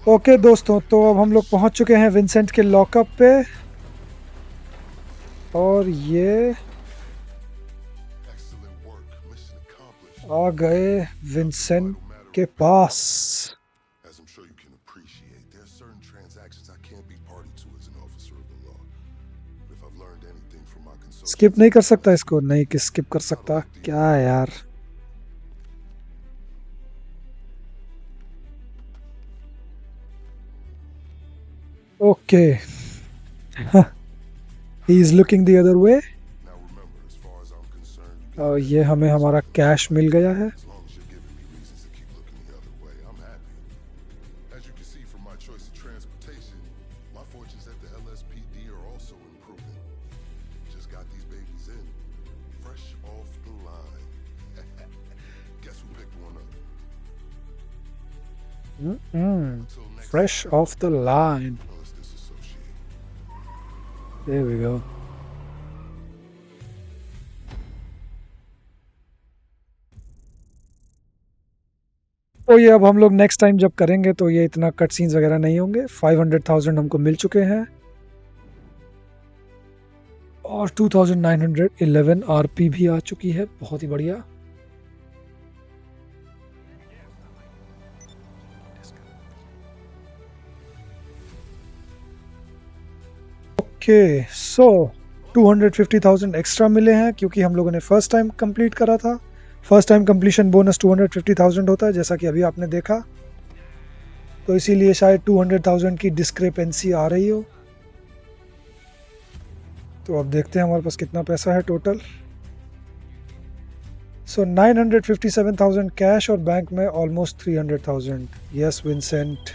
ओके दोस्तों, तो अब हम लोग पहुँच चुके हैं विंसेंट के लॉकअप पे और ये आ गए विंसेंट के पास। स्किप नहीं कर सकता इसको? नहीं कि स्किप कर सकता क्या यार। Okay he is looking the other way. और ये हमें हमारा कैश मिल गया है। Fresh off the line. There we go. तो ये अब हम लोग नेक्स्ट टाइम जब करेंगे तो ये इतना कट सीन्स वगैरह नहीं होंगे। 500,000 हमको मिल चुके हैं और 2911 RP भी आ चुकी है। बहुत ही बढ़िया। ओके सो 250,000 एक्स्ट्रा मिले हैं क्योंकि हम लोगों ने फर्स्ट टाइम कंप्लीट करा था। फर्स्ट टाइम कंप्लीशन बोनस 250,000 होता है, जैसा कि अभी आपने देखा। तो इसीलिए शायद 200,000 की डिस्क्रिपेंसी आ रही हो। तो अब देखते हैं हमारे पास कितना पैसा है टोटल। सो 957,000 कैश और बैंक में almost 300,000। Yes Vincent.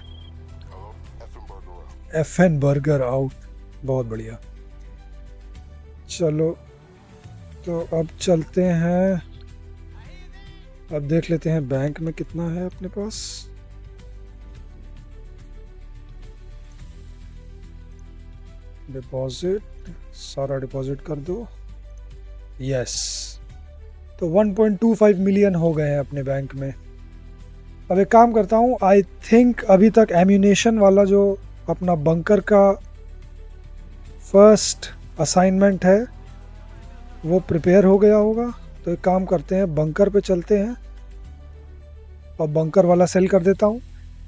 FN burger out. बहुत बढ़िया। चलो तो अब चलते हैं, अब देख लेते हैं बैंक में कितना है अपने पास। डिपॉजिट, सारा डिपॉजिट कर दो। यस, तो 1.25 मिलियन हो गए हैं अपने बैंक में। अब एक काम करता हूँ, आई थिंक अभी तक एम्यूनेशन वाला जो अपना बंकर का फर्स्ट असाइनमेंट है वो प्रिपेयर हो गया होगा। तो एक काम करते हैं, बंकर पे चलते हैं और बंकर वाला सेल कर देता हूँ।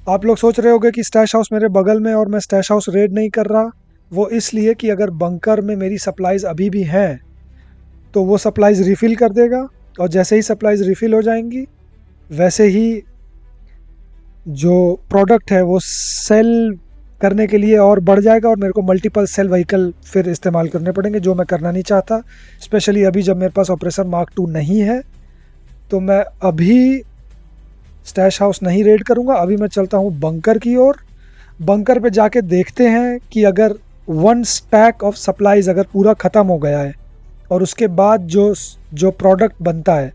आप लोग सोच रहे होंगे कि स्टैश हाउस मेरे बगल में और मैं स्टैश हाउस रेड नहीं कर रहा। वो इसलिए कि अगर बंकर में मेरी सप्लाईज अभी भी हैं तो वो सप्लाईज रिफ़िल कर देगा, और जैसे ही सप्लाईज रिफ़िल हो जाएंगी वैसे ही जो प्रोडक्ट है वो सेल करने के लिए और बढ़ जाएगा, और मेरे को मल्टीपल सेल व्हीकल फिर इस्तेमाल करने पड़ेंगे, जो मैं करना नहीं चाहता। स्पेशली अभी जब मेरे पास ऑपरेशन मार्क 2 नहीं है, तो मैं अभी स्टैश हाउस नहीं रेड करूँगा। अभी मैं चलता हूँ बंकर की ओर। बंकर पे जाके देखते हैं कि अगर 1 स्टैक ऑफ सप्लाईज अगर पूरा ख़त्म हो गया है और उसके बाद जो प्रोडक्ट बनता है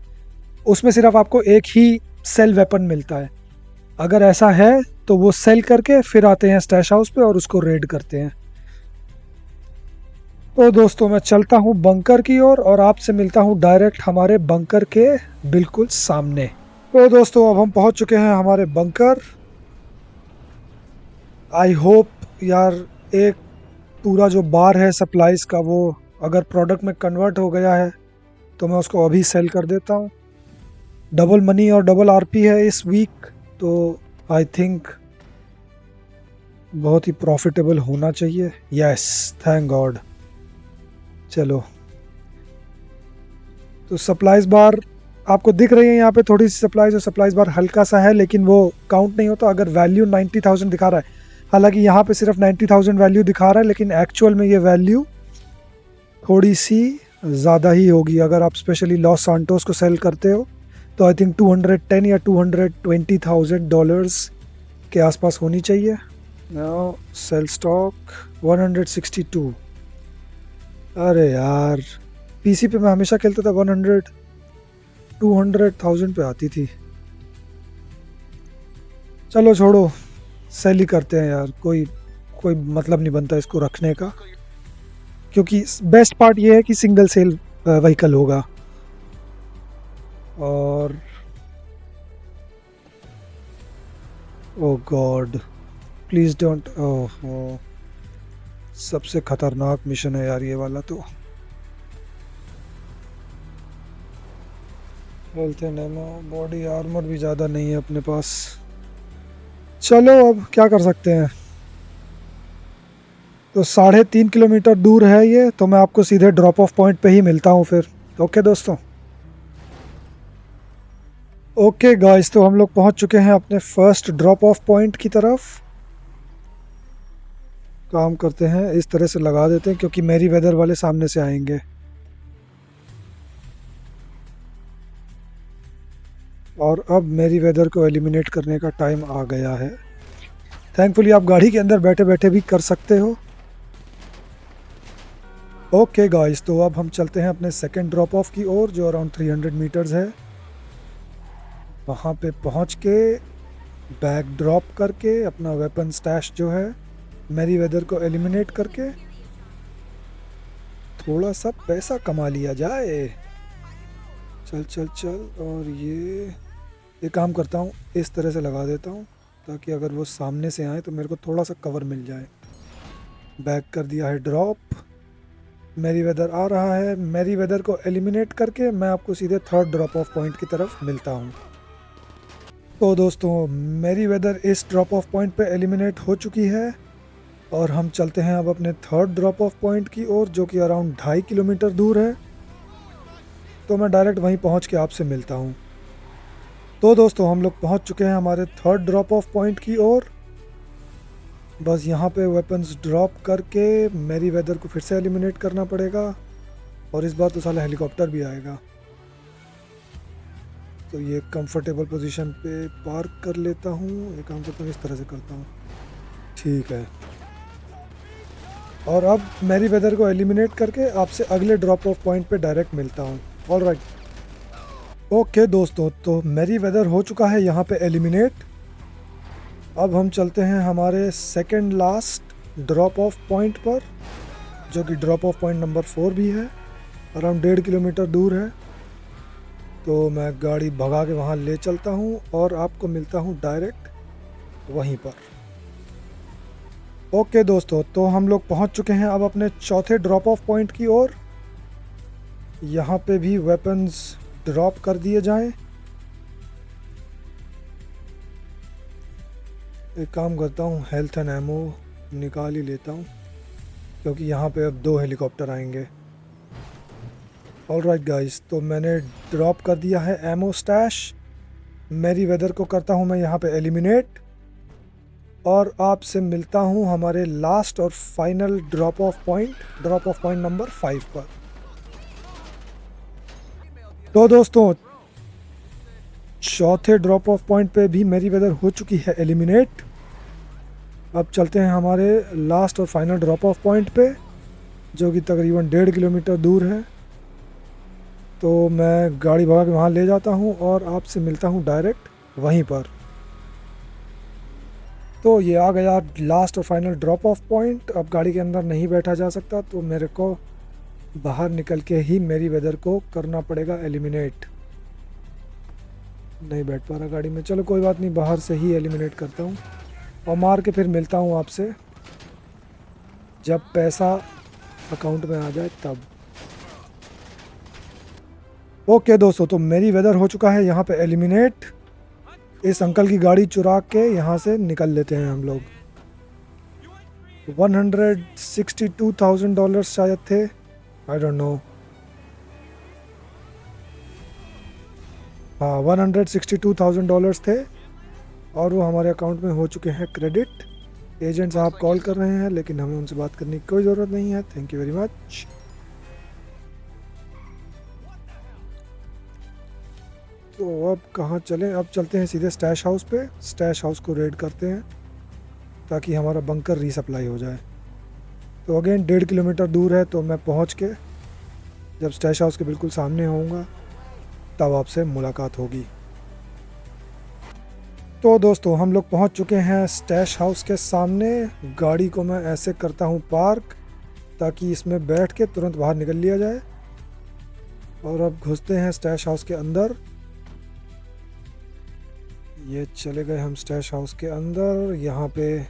उसमें सिर्फ आपको एक ही सेल वेपन मिलता है। अगर ऐसा है तो वो सेल करके फिर आते हैं स्टैश हाउस पे और उसको रेड करते हैं। तो दोस्तों मैं चलता हूँ बंकर की ओर और आपसे मिलता हूँ डायरेक्ट हमारे बंकर के बिल्कुल सामने। तो दोस्तों अब हम पहुँच चुके हैं हमारे बंकर। आई होप यार एक पूरा जो बार है सप्लाईज़ का वो अगर प्रोडक्ट में कन्वर्ट हो गया है तो मैं उसको अभी सेल कर देता हूँ। डबल मनी और डबल आरपी है इस वीक, तो आई थिंक बहुत ही प्रॉफिटेबल होना चाहिए। Yes, thank God. चलो, तो सप्लाईज बार आपको दिख रही है यहाँ पे, थोड़ी सी सप्लाईज और सप्लाईज बार हल्का सा है लेकिन वो काउंट नहीं होता अगर वैल्यू 90,000 दिखा रहा है। हालांकि यहाँ पे सिर्फ 90,000 वैल्यू दिखा रहा है, लेकिन एक्चुअल में ये वैल्यू थोड़ी सी ज़्यादा ही होगी। अगर आप स्पेशली लॉस सांटोस को सेल करते हो तो आई थिंक 210 या 220,000 डॉलर्स के आसपास होनी चाहिए। Now sell stock 162। अरे यार, पीसी पे मैं हमेशा खेलता था 200,000 पे आती थी। चलो छोड़ो, सेल ही करते हैं यार, कोई मतलब नहीं बनता इसको रखने का, क्योंकि बेस्ट पार्ट ये है कि सिंगल सेल व्हीकल होगा। और ओ गॉड, प्लीज़ डोंट। ओह, सबसे ख़तरनाक मिशन है यार ये वाला। तो बोलते हैं डेमो, बॉडी आर्मर भी ज़्यादा नहीं है अपने पास। चलो अब क्या कर सकते हैं। तो 3.5 किलोमीटर दूर है ये, तो मैं आपको सीधे ड्रॉप ऑफ पॉइंट पे ही मिलता हूँ फिर। ओके दोस्तों। ओके गाइस, तो हम लोग पहुँच चुके हैं अपने फर्स्ट ड्रॉप ऑफ पॉइंट की तरफ। काम करते हैं, इस तरह से लगा देते हैं क्योंकि मेरी वेदर वाले सामने से आएंगे। और अब मेरी वेदर को एलिमिनेट करने का टाइम आ गया है। थैंकफुली आप गाड़ी के अंदर बैठे बैठे भी कर सकते हो। ओके गाइस, तो अब हम चलते हैं अपने सेकंड ड्रॉप ऑफ की ओर, जो अराउंड 300 मीटर्स है। वहाँ पे पहुँच के बैग ड्रॉप करके अपना वेपन स्टैश जो है मेरी वेदर को एलिमिनेट करके थोड़ा सा पैसा कमा लिया जाए। चल चल चल। और ये काम करता हूँ, इस तरह से लगा देता हूँ ताकि अगर वो सामने से आए तो मेरे को थोड़ा सा कवर मिल जाए। बैक कर दिया है ड्रॉप। मेरी वेदर आ रहा है। मेरी वेदर को एलिमिनेट करके मैं आपको सीधे थर्ड ड्रॉप ऑफ पॉइंट की तरफ मिलता हूँ। तो दोस्तों मेरी वेदर इस ड्रॉप ऑफ पॉइंट पे एलिमिनेट हो चुकी है और हम चलते हैं अब अपने थर्ड ड्रॉप ऑफ पॉइंट की ओर, जो कि अराउंड 2.5 किलोमीटर दूर है। तो मैं डायरेक्ट वहीं पहुंच के आपसे मिलता हूं। तो दोस्तों हम लोग पहुंच चुके हैं हमारे थर्ड ड्रॉप ऑफ पॉइंट की ओर। बस यहाँ पे वेपन्स ड्रॉप करके मेरी वेदर को फिर से एलिमिनेट करना पड़ेगा, और इस बार तो साला हेलीकॉप्टर भी आएगा। तो ये कंफर्टेबल पोजीशन पे पार्क कर लेता हूँ। ये काम करता हूँ, इस तरह से करता हूँ, ठीक है। और अब मेरी वेदर को एलिमिनेट करके आपसे अगले ड्रॉप ऑफ पॉइंट पे डायरेक्ट मिलता हूँ। ऑलराइट। ओके दोस्तों, तो मेरी वेदर हो चुका है यहाँ पे एलिमिनेट। अब हम चलते हैं हमारे second last drop of point पर, जो कि ड्रॉप ऑफ पॉइंट नंबर 4 भी है, अराउंड 1.5 किलोमीटर दूर है। तो मैं गाड़ी भगा के वहाँ ले चलता हूँ और आपको मिलता हूँ डायरेक्ट वहीं पर। ओके दोस्तों, तो हम लोग पहुँच चुके हैं अब अपने चौथे ड्रॉप ऑफ पॉइंट की ओर। यहाँ पे भी वेपन्स ड्रॉप कर दिए जाएं। एक काम करता हूँ, हेल्थ एंड एमो निकाल ही लेता हूँ क्योंकि यहाँ पे अब 2 हेलीकॉप्टर आएंगे। ऑलराइट गाइस, तो मैंने ड्रॉप कर दिया है एमो स्टैश। मेरी वेदर को करता हूँ मैं यहाँ पे एलिमिनेट और आपसे मिलता हूँ हमारे लास्ट और final drop of point number 5 पर। तो दोस्तों, चौथे ड्रॉप ऑफ पॉइंट पे भी मेरी वेदर हो चुकी है एलिमिनेट। अब चलते हैं हमारे लास्ट और फाइनल ड्रॉप ऑफ पॉइंट पे, जो कि तकरीबन 1.5 किलोमीटर दूर है। तो मैं गाड़ी भगा के वहाँ ले जाता हूँ और आपसे मिलता हूँ डायरेक्ट वहीं पर। तो ये आ गया लास्ट और फाइनल ड्रॉप ऑफ पॉइंट। अब गाड़ी के अंदर नहीं बैठा जा सकता, तो मेरे को बाहर निकल के ही मेरी वेदर को करना पड़ेगा एलिमिनेट। नहीं बैठ पा रहा गाड़ी में, चलो कोई बात नहीं, बाहर से ही एलिमिनेट करता हूँ और मार के फिर मिलता हूँ आपसे जब पैसा अकाउंट में आ जाए तब। ओके दोस्तों, तो मेरी वेदर हो चुका है यहाँ पे एलिमिनेट। इस अंकल की गाड़ी चुरा के यहाँ से निकल लेते हैं हम लोग। $162,000 शायद थे, आई डोंट नो। हाँ, $162,000 थे और वो हमारे अकाउंट में हो चुके हैं क्रेडिट। एजेंट साहब कॉल कर रहे हैं लेकिन हमें उनसे बात करने की कोई ज़रूरत नहीं है। Thank you very much. तो अब कहाँ चलें? अब चलते हैं सीधे स्टैश हाउस पे। स्टैश हाउस को रेड करते हैं ताकि हमारा बंकर रीसप्लाई हो जाए। तो अगेन 1.5 किलोमीटर दूर है, तो मैं पहुँच के जब स्टैश हाउस के बिल्कुल सामने होऊंगा तब आपसे मुलाकात होगी। तो दोस्तों, हम लोग पहुंच चुके हैं स्टैश हाउस के सामने। गाड़ी को मैं ऐसे करता हूं पार्क ताकि इसमें बैठ के तुरंत बाहर निकल लिया जाए। और अब घुसते हैं स्टैश हाउस के अंदर। ये चले गए हम स्टैश हाउस के अंदर। यहाँ पे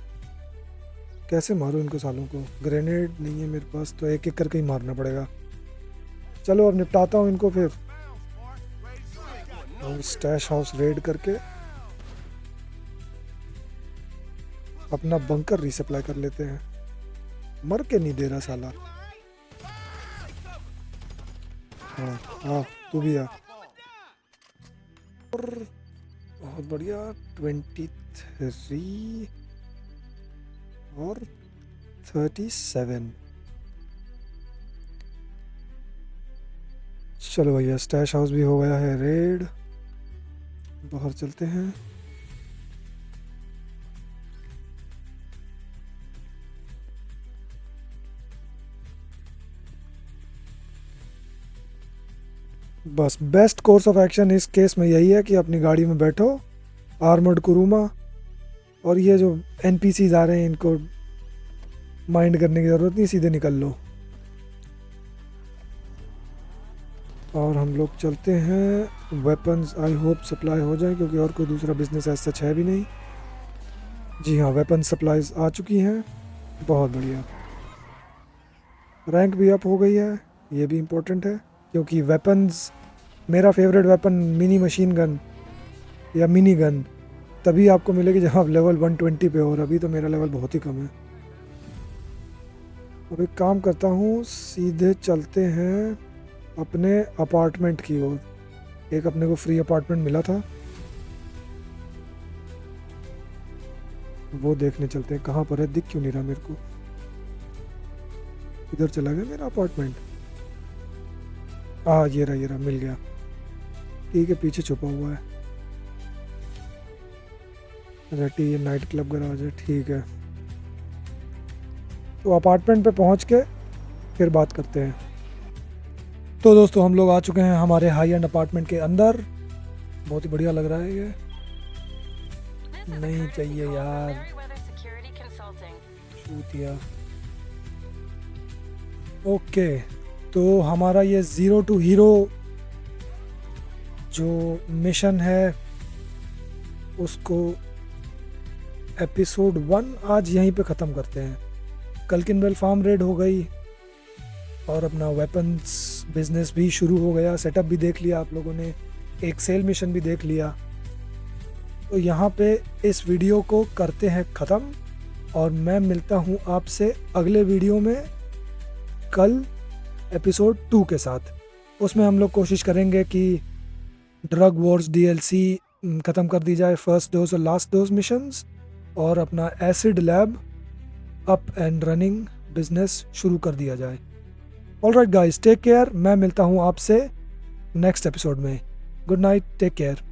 कैसे मारूं इनको सालों को? ग्रेनेड नहीं है मेरे पास, तो एक एक करके ही मारना पड़ेगा। चलो अब निपटाता हूँ इनको फिर। और स्टैश हाउस रेड करके अपना बंकर रीसप्लाई कर लेते हैं। मर के नहीं दे रहा साला। हाँ हाँ, तू भी आ। और बहुत बढ़िया, 23 और 37। चलो भैया, स्टैश हाउस भी हो गया है रेड। बाहर चलते हैं। बस बेस्ट कोर्स ऑफ एक्शन इस केस में यही है कि अपनी गाड़ी में बैठो, आर्मर्ड कुरुमा, और ये जो एनपीसीज आ रहे हैं इनको माइंड करने की ज़रूरत नहीं, सीधे निकल लो। और हम लोग चलते हैं। वेपन्स आई होप सप्लाई हो जाए क्योंकि और कोई दूसरा बिजनेस ऐसा सच है भी नहीं। जी हाँ, वेपन सप्लाईज आ चुकी हैं। बहुत बढ़िया। रैंक भी अप हो गई है, ये भी इम्पोर्टेंट है क्योंकि वेपन्स, मेरा favourite weapon mini machine gun या मिनी गन तभी आपको मिलेगी जब आप लेवल 120 पे हो, और अभी तो मेरा लेवल बहुत ही कम है। अब एक काम करता हूँ, सीधे चलते हैं अपने अपार्टमेंट की ओर। एक अपने को फ्री अपार्टमेंट मिला था, वो देखने चलते हैं। कहाँ पर है? दिख क्यों नहीं रहा मेरे को? इधर चला गया मेरा अपार्टमेंट। ये रहा मिल गया। ठीक है, पीछे छुपा हुआ है। अच्छा ठीक है, नाइट क्लब गराज है, ठीक है। तो अपार्टमेंट पे पहुंच के फिर बात करते हैं। तो दोस्तों, हम लोग आ चुके हैं हमारे हाई एंड अपार्टमेंट के अंदर। बहुत ही बढ़िया लग रहा है ये। नहीं चाहिए यार, चूतिया। ओके, तो हमारा ये 0 to हीरो जो मिशन है उसको एपिसोड 1 आज यहीं पे ख़त्म करते हैं। क्लकिनवेल फार्म रेड हो गई और अपना वेपन्स बिजनेस भी शुरू हो गया। सेटअप भी देख लिया आप लोगों ने, एक सेल मिशन भी देख लिया। तो यहाँ पे इस वीडियो को करते हैं ख़त्म और मैं मिलता हूँ आपसे अगले वीडियो में कल एपिसोड 2 के साथ। उसमें हम लोग कोशिश करेंगे कि ड्रग वॉर्स DLC ख़त्म कर दी जाए, फर्स्ट डोज और लास्ट डोज मिशंस, और अपना acid lab up and running business शुरू कर दिया जाए। Alright guys, take care. मैं मिलता हूँ आपसे नेक्स्ट एपिसोड में। Good night, take care.